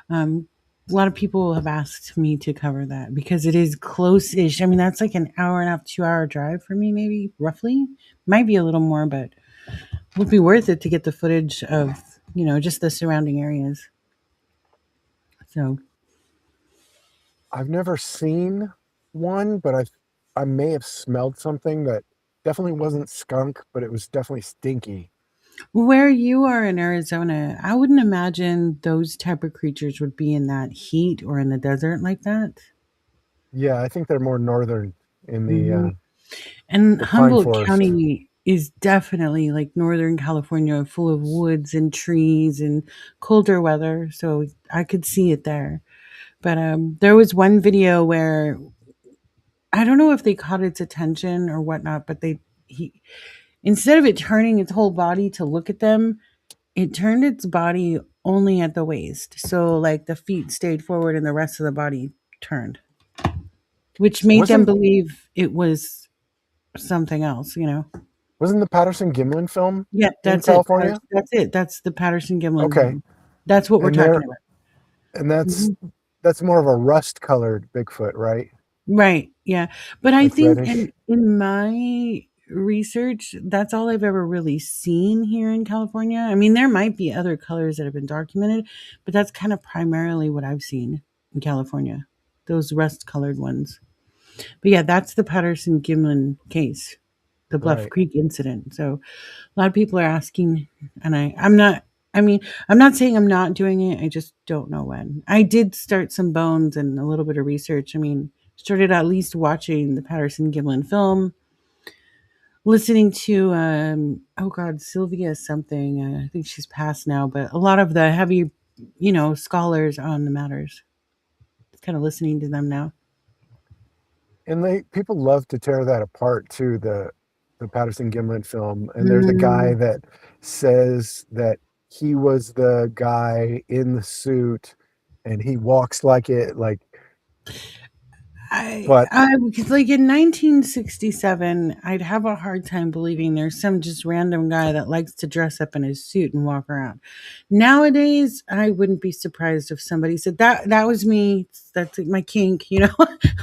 um, a lot of people have asked me to cover that because it is close-ish. I mean, that's like an hour and a half, 2 hour drive for me, maybe roughly. Might be a little more, but would be worth it to get the footage of just the surrounding areas. So I've never seen one, but I may have smelled something that definitely wasn't skunk, but it was definitely stinky. where you are in Arizona, I wouldn't imagine those type of creatures would be in that heat or in the desert like that. Yeah, I think they're more northern in Hmm. And the pine Humboldt forest. County is definitely like Northern California, full of woods and trees and colder weather. So I could see it there. But there was one video where I don't know if they caught its attention or whatnot, but he instead of it turning its whole body to look at them, it turned its body only at the waist. So like the feet stayed forward and the rest of the body turned, which made them Wasn't believe it was something else, you know. wasn't the Patterson Gimlin film Yeah, in that's it. California? That's it. That's the Patterson Gimlin Okay, film. That's what we're and talking there about. and that's Mhm. that's more of a rust colored Bigfoot, right? Right. Yeah. But I Like think reddish. in my research, that's all I've ever really seen here in California. I mean, there might be other colors that have been documented, but that's kind of primarily what I've seen in California. Those rust colored ones. But yeah, that's the Patterson Gimlin case, the Bluff Right. Creek incident. So a lot of people are asking, and I'm not. I mean, I'm not saying I'm not doing it. I just don't know when. I did start some bones and a little bit of research. I mean, started at least watching the Patterson Gimlin film, listening to oh god, Sylvia something. I think she's passed now, but a lot of the heavy, scholars on the matters. Kind of listening to them now. And they people love to tear that apart too, the Patterson Gimlin film. And there's a guy Mm, that says that he was the guy in the suit and he walks like it, like, but I because like in 1967, I'd have a hard time believing there's some just random guy that likes to dress up in his suit and walk around. Nowadays, I wouldn't be surprised if somebody said that was me. That's my kink, you know.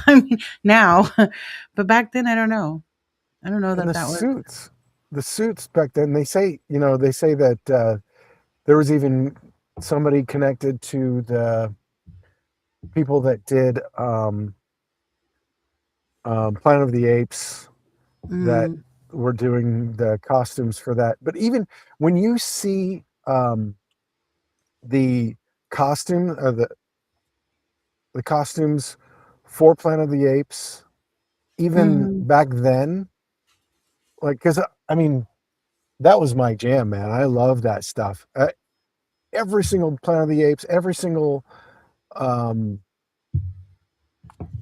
I mean, now, but back then, I don't know. I don't know and that that was. the suits back then, they say, they say that there was even somebody connected to the people that did Planet of the Apes that Mm, were doing the costumes for that. But even when you see the costume or the costumes for Planet of the Apes, even mm, back then, like, because I mean, that was my jam, man. I love that stuff. Every single Planet of the Apes, every single um,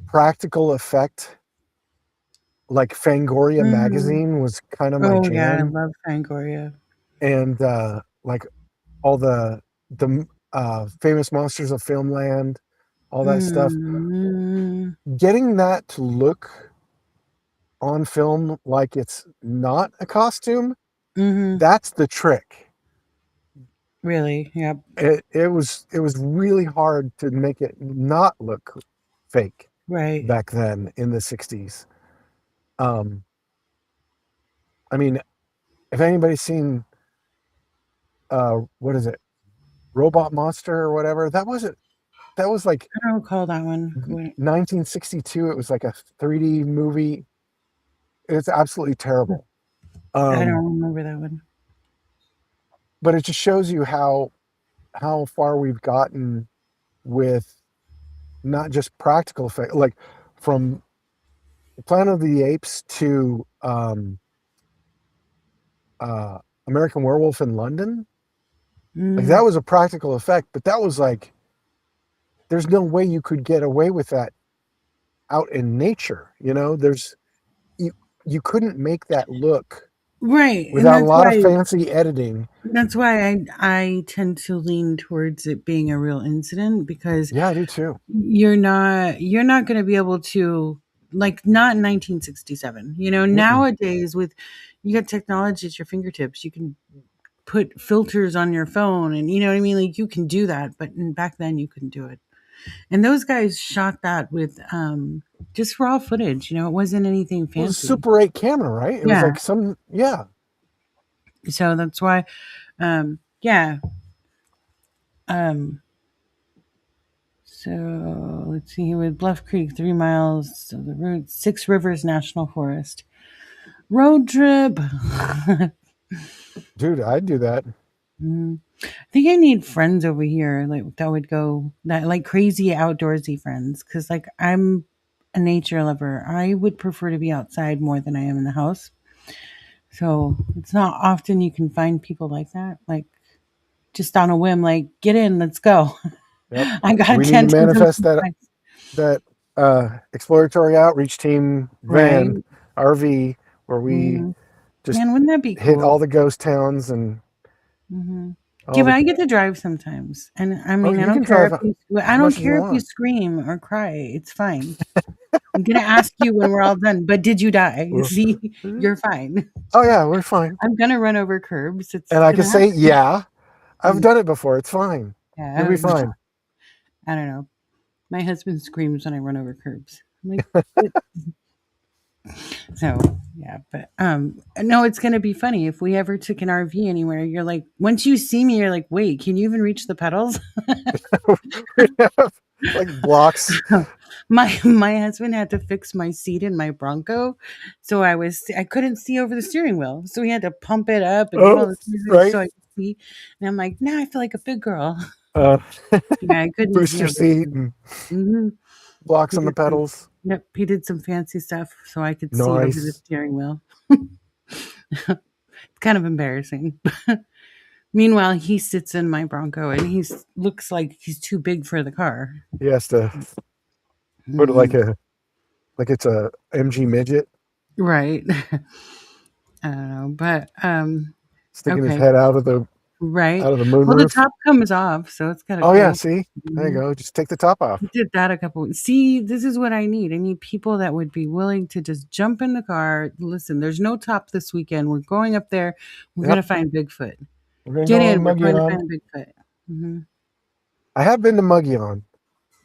practical effect, like Fangoria mm. magazine was kind of my Oh yeah, I jam, love Fangoria. and like all the famous monsters of filmland, all that stuff. Mm, Getting that to look on film like it's not a costume, mm-hmm. that's the trick. Really? Yep. It was really hard to make it not look fake Right. back then in the 60s. um I mean, if anybody's seen what is it, Robot Monster or whatever, that was like I don't recall that one. Wait, 1962. It was like a 3D movie. It's absolutely terrible. I um don't remember that one. but it just shows you how far we've gotten with not just practical effect, like from Planet of the Apes to uh, American Werewolf in London. Like, that Mm, was a practical effect, but that was like, there's no way you could get away with that out in nature. You you couldn't make that look right, and without a lot of fancy editing. that's why I tend to lean towards it being a real incident because Yeah, I do too. you're not going to be able to, like, not in 1967. Mm-mm. Nowadays with you got technology at your fingertips. You can put filters on your phone, and you know what I mean. Like you can do that, but back then you couldn't do it. And those guys shot that with just raw footage. It wasn't anything It was a fancy. Super 8 camera, right? It was Yeah. like some, yeah, So that's why, yeah. Um, so let's see here with Bluff Creek, 3 miles. So the route, Six Rivers National Forest. Road trip. dude, I'd do that. Mm. I think I need friends over here, like that would go that like crazy outdoorsy friends, because like I'm. a nature lover. I would prefer to be outside more than I am in the house. So it's not often you can find people like that. Like just on a whim, like get in, let's go. Yep. I got a We need to tent and some manifest supplies. that exploratory outreach team van Right. RV where we Hmm. just Man, wouldn't that be hit cool? all the ghost towns and Hmm. Yeah, all but the. I get to drive sometimes, and I Oh, mean, I you can don't care drive if I as don't much as you care if you want. scream or cry. It's fine. I'm gonna ask you when we're all done. But did you die? Well, See, you're fine. oh yeah, we're fine. I'm gonna run over curbs. And It's I can gonna say, happen. yeah, I've Mm, done it before. It's fine. You'll yeah, be fine. I don't know. My husband screams when I run over curbs. I'm like, "What?" So yeah, but no, it's gonna be funny if we ever took an RV anywhere. You're like, once you see me, you're like, wait, can you even reach the pedals? We have like blocks. My husband had to fix my seat in my Bronco, so I couldn't see over the steering wheel, so he had to pump it up and do all Oh, this music right. so I could see. And I'm like, now I feel like a big girl. Uh, Yeah, I couldn't. boost Yeah, your seat and hmm blocks he on the did some. pedals. Yep, he did some fancy stuff so I could see over the Nice. steering wheel. It's kind of embarrassing. Meanwhile, he sits in my Bronco and he looks like he's too big for the car. He has to put it Mhm. like it's a MG midget Right. I don't know, but sticking his okay, head right. out of the Well, the moonroof. top comes off, so it's kind of Oh yeah, cool. see? There you Mhm. go. Just take the top We off. did that a couple. See, this is what I need. I need people that would be willing to just jump in the car. Listen, there's no top this weekend. We're going up there. We're Yep. gonna find Bigfoot. We're gonna Get go on in. We're going to Muggion. find Bigfoot. Hmm. I have been to Muggion,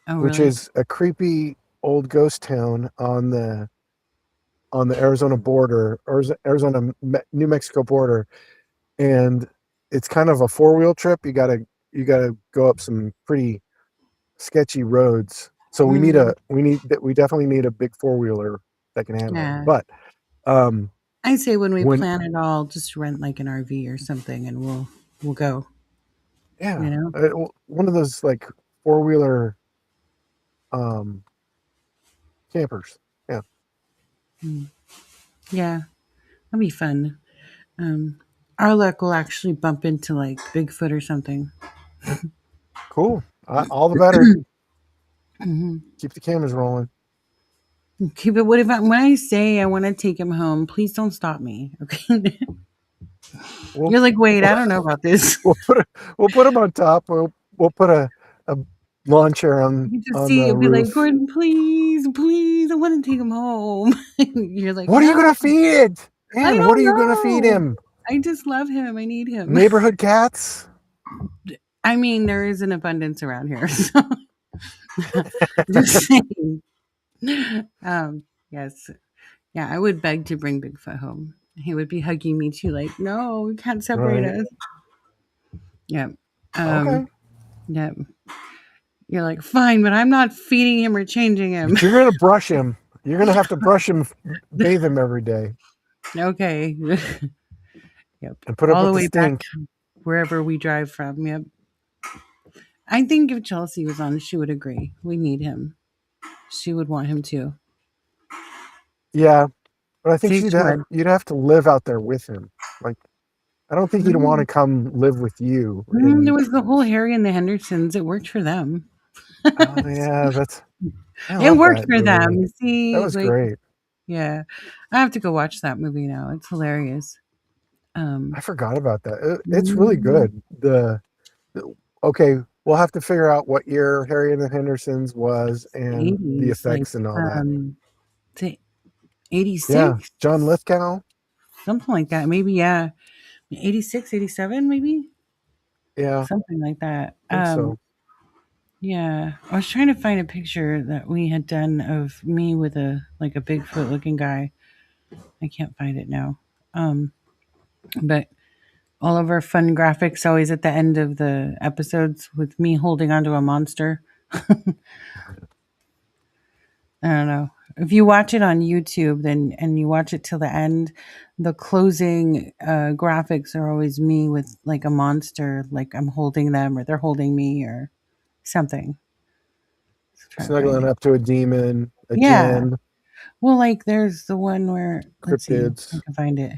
Oh, which really? is a creepy old ghost town on the Arizona border, or Arizona New Mexico border, and it's kind of a four-wheel trip. You gotta go up some pretty sketchy roads. So Mm, we definitely need a big four-wheeler that can handle it. yeah. But um I say when we when plan it all, just rent like an RV or something, and we'll go. You yeah, know. one of those like four-wheeler um campers. Yeah, Mm, yeah, that'd be fun. Um, our luck will actually bump into like Bigfoot or something. cool. All the better. Hmm. Keep the cameras rolling. Okay, but what if when I say I want to take him home? Please don't stop me. Okay, We'll you're like, wait, I don't know about this. we'll put we'll put them on top. We'll put a lawn chair You just on see the it, be like, roof. Gordon, please, please, I want to take him home. You're like, What are you no, gonna feed it? I Man, what are don't you gonna feed know. him? I just love him. I need him. Neighborhood cats? I mean, there is an abundance around here. So just saying. Yes. Yeah, I would beg to bring Bigfoot home. He would be hugging me too, like, no, we can't separate Right. us. Yeah. Okay. Yeah. You're like, fine, but I'm not feeding him or changing him. But you're gonna brush him. You're gonna have to brush him, bathe him every day, Okay. Yep. and put up All with the the way back stink. wherever we drive from. Yep. I think if Chelsea was on, she would agree. We need him. She would want him too. Yeah, but I think See, she would. you'd have to live out there with him. Like I don't think he'd want Mm. to come live with you. There And was the whole Harry and the Hendersons. It worked for them. oh yeah, I It love worked that for movie. them. That See, was like, great. yeah, I have to go watch that movie now. It's hilarious. I Um, forgot about that. It's really mhm. good. Okay, we'll have to figure out what year Harry and the Hendersons was and the 80s, like, effects and all that. say Yeah, 86, John Lithgow. something like that. Maybe, yeah, 86, 87, maybe Yeah, I something like that. think so. Yeah, I was trying to find a picture that we had done of me with a like a Bigfoot looking guy. I can't find it now. Um, but all of our fun graphics always at the end of the episodes with me holding onto a monster. I don't know. If you watch it on YouTube, then and you watch it till the end, the closing graphics are always me with like a monster, like I'm holding them or they're holding me or something. Let's try to find Snuggling it. up to a demon. Yeah. again, Well, like there's the one where let's see if I cryptids. can find it.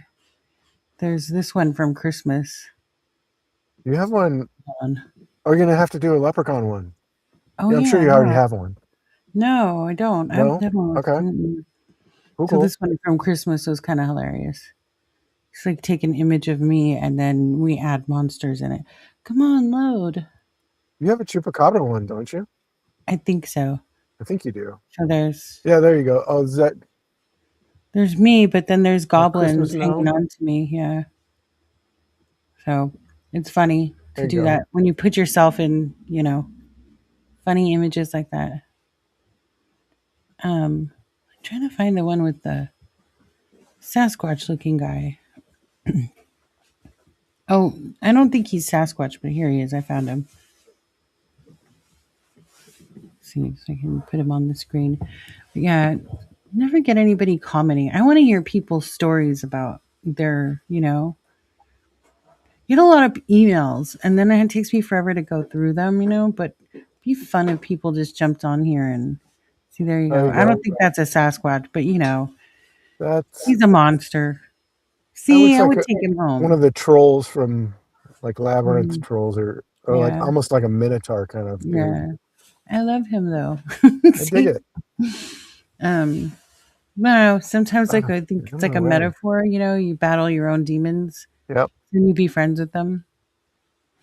There's this one from Christmas. You have one. Hold on. Are you gonna have to do a leprechaun one? Oh Yeah, I'm sure yeah, I you already will. have one. No, I don't. I've No? done one with. Okay. Mm-mm. Cool, So cool. this one from Christmas was kind of hilarious. It's like take an image of me and then we add monsters in it. Come on, load. You have a chupacabra one, don't you? I think so. I think you do. So Yeah, there you go. Oh, is that there's me, but then there's a Christmas goblins hanging gnome? on to me. Yeah. So it's funny There to you do go. that when you put yourself in, funny images like that. I'm trying to find the one with the Sasquatch looking guy. Oh, I don't think he's Sasquatch, but here he is. I found him. Let's see if I can put him on the screen. But yeah, never get anybody commenting. I want to hear people's stories about their, get a lot of emails and then it takes me forever to go through them, but it'd be fun if people just jumped on here and see, there you There go. you I don't go. think that's a Sasquatch, but That's he's a monster. that See, looks I like would take him one of home. the trolls from like Labyrinth Mm, trolls, or like yeah, almost like a minotaur kind of dude. yeah. I love him though. I dig See, it. um, no, sometimes like Ah, I think get it's in like my a way. metaphor. You battle your own demons Yep. and you be friends with them.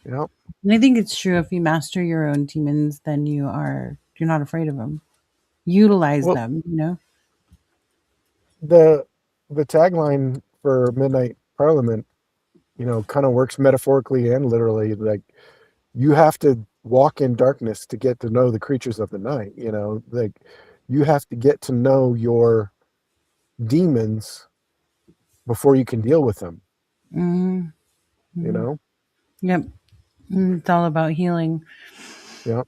Yep. And I think it's true. If you master your own demons, then you're not afraid of them. Utilize Well, them. the the tagline for Midnight Parliament, kind of works metaphorically and literally. Like, you have to walk in darkness to get to know the creatures of the night. Like, you have to get to know your demons before you can deal with them. Mm-hmm. You Mm-hmm. know. Yep. It's all about healing. Yep.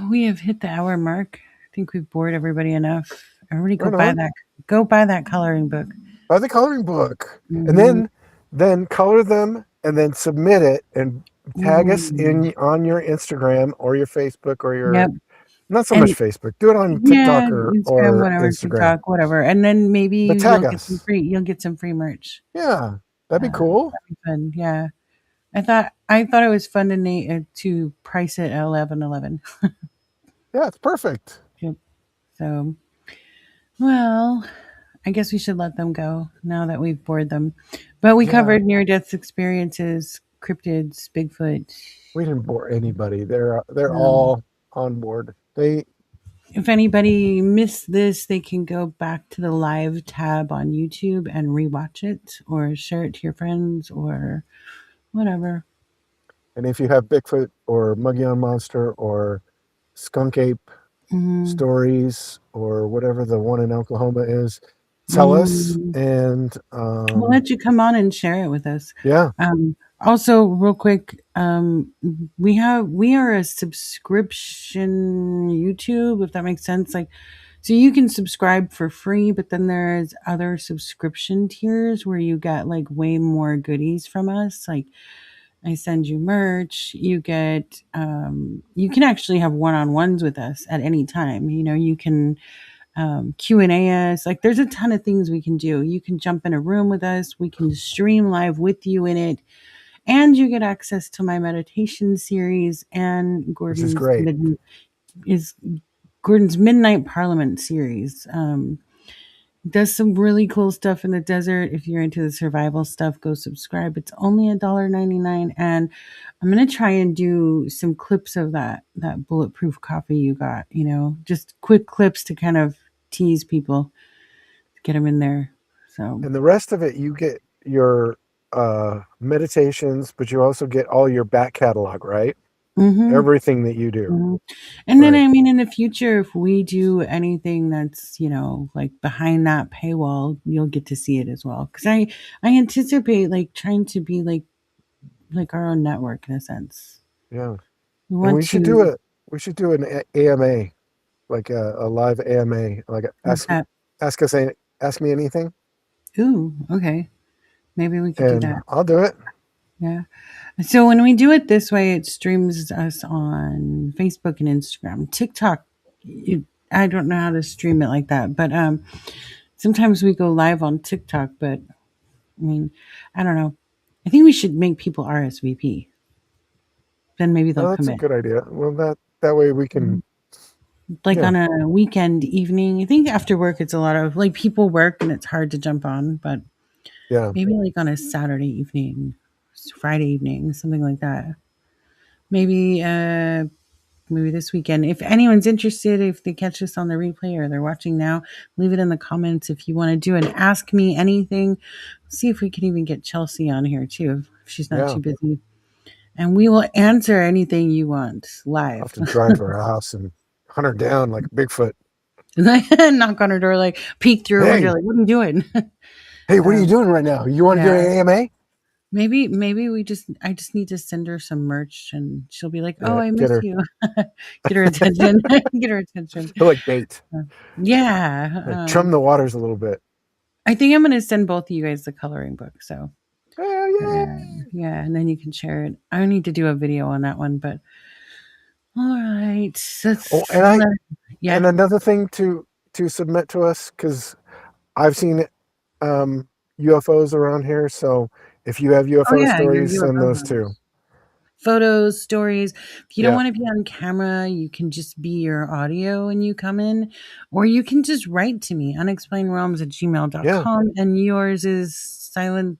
We have hit the hour mark. I think we've bored everybody enough. Everybody go Right buy on. that. Go buy that coloring book. Buy the coloring book, and Mm-hmm. then color them, and then submit it, and tag us Mm. in on your Instagram or your Facebook or Yep. your, not so much And Facebook. Do it on yeah, TikTok or Instagram, or whatever, Instagram. TikTok, whatever. And then maybe But tag us. you'll get some free merch. Yeah, that'd be cool. That'd be fun. Yeah. I thought it was fun to price it at 11.11. Yeah, it's perfect. Yep. So, well, I guess we should let them go now that we've bored them. But we Yeah, covered near death experiences, cryptids, Bigfoot. we didn't bore anybody. They're Um, all on board. They if anybody missed this, they can go back to the live tab on YouTube and rewatch it or share it to your friends or whatever. and if you have Bigfoot or Mogollon Monster or Skunk Ape Mm, stories or whatever the one in Oklahoma is, tell us. mm. And We'll let you come on and share it with us. yeah, Also, real quick, we are a subscription YouTube, if that makes sense. Like, so you can subscribe for free, but then there's other subscription tiers where you get like way more goodies from us. Like, I send you merch. You can actually have one-on-ones with us at any time. You can Q&A us. Like, there's a ton of things we can do. You can jump in a room with us. We can stream live with you in it, and you get access to my meditation series and which is great. is Gordon's Midnight Parliament series. Does some really cool stuff in the desert. If you're into the survival stuff, go subscribe. It's only $1.99, and I'm gonna try and do some clips of that bulletproof coffee you got. Just quick clips to kind of tease people, get them in there. So, And the rest of it, you get your meditations, but you also get all your back catalog, right? hmm Everything that you do, and then right? I mean, in the future, if we do anything that's like behind that paywall, you'll get to see it as well. Because I anticipate like trying to be like our own network in a sense. Yeah. We And want we should do to. it. We should do an AMA, like a live AMA, like What's that? ask us ask me anything, Ooh, okay. Maybe we could do and that. I'll do it. Yeah. So when we do it this way, it streams us on Facebook and Instagram. TikTok, I don't know how to stream it like that, but sometimes we go live on TikTok. But I mean, I don't know. I think we should make people RSVP. Then maybe they'll Oh, that's a commit. good idea. Well, that way we can. Mhm. Like Yeah, on a weekend evening. I think after work, it's a lot of like people work and it's hard to jump on, but yeah, maybe like on a Saturday evening, Friday evening, something like that. Maybe maybe this weekend. If anyone's interested, if they catch this on the replay or they're watching now, leave it in the comments if you want to do an ask me anything. See if we can even get Chelsea on here too, if she's not yeah. too busy. And we will answer anything you want I'll have live. to drive to her house and hunt her down like Bigfoot. Knock on her door, like peek through her window, Hey, like, what are you doing? hey, what are you um, doing right now? You want to do yeah. an AMA? Maybe I just need to send her some merch and she'll be like, "Oh, Yeah, I get miss her. you." Get her attention. Get her attention. Like bait. Yeah. Like chum the waters a little bit. I think I'm gonna send both of you guys the coloring book. So Oh, yeah, yay! yeah, and then you can share it. I need to do a video on that one, but all right. Oh, Yeah. and another thing to submit to us because I've seen um, UFOs around here. So if you have Oh UFO yeah, your stories, send UFO those too. photos. Photos, stories. If you don't Yeah, want to be on camera, you can just be your audio and you come in, or you can just write to me, unexplainedrealms at yeah. gmail.com. And yours is silence.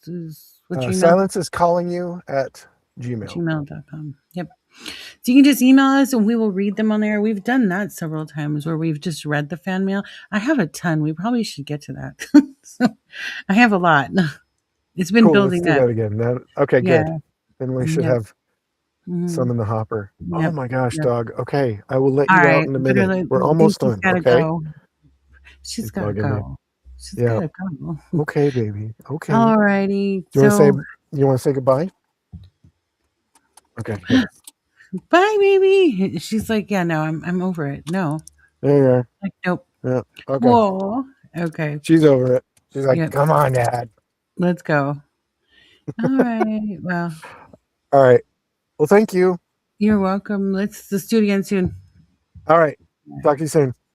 What's your email? Silence is calling you at Gmail. Gmail.com. Yep. So you can just email us and we will read them on there. We've done that several times where we've just read the fan mail. I have a ton. We probably should get to that. So I have a lot. It's been Cool. Let's building do up. that again. Okay, Yeah. good. Then we should Yep. have some Mhm. in the hopper. Oh Yep. my gosh, Yep. dog. Okay, I will let All you out right. in a Better minute. let, We're I think almost she's done. got to Okay, go. She's she's got to bugging me. go. She's got Yeah. to go. Okay, baby. Okay. All righty. You want to say So goodbye? Okay, here. bye, baby. She's like, yeah, no, I'm over it. No. There you are. Like, nope. Yeah. Okay. Whoa. Okay. She's over it. She's like, Yep. come on, Dad. Let's go. All right. Well, All right. Well, thank you. you're welcome. Let's do it again soon. All right. Talk to you soon.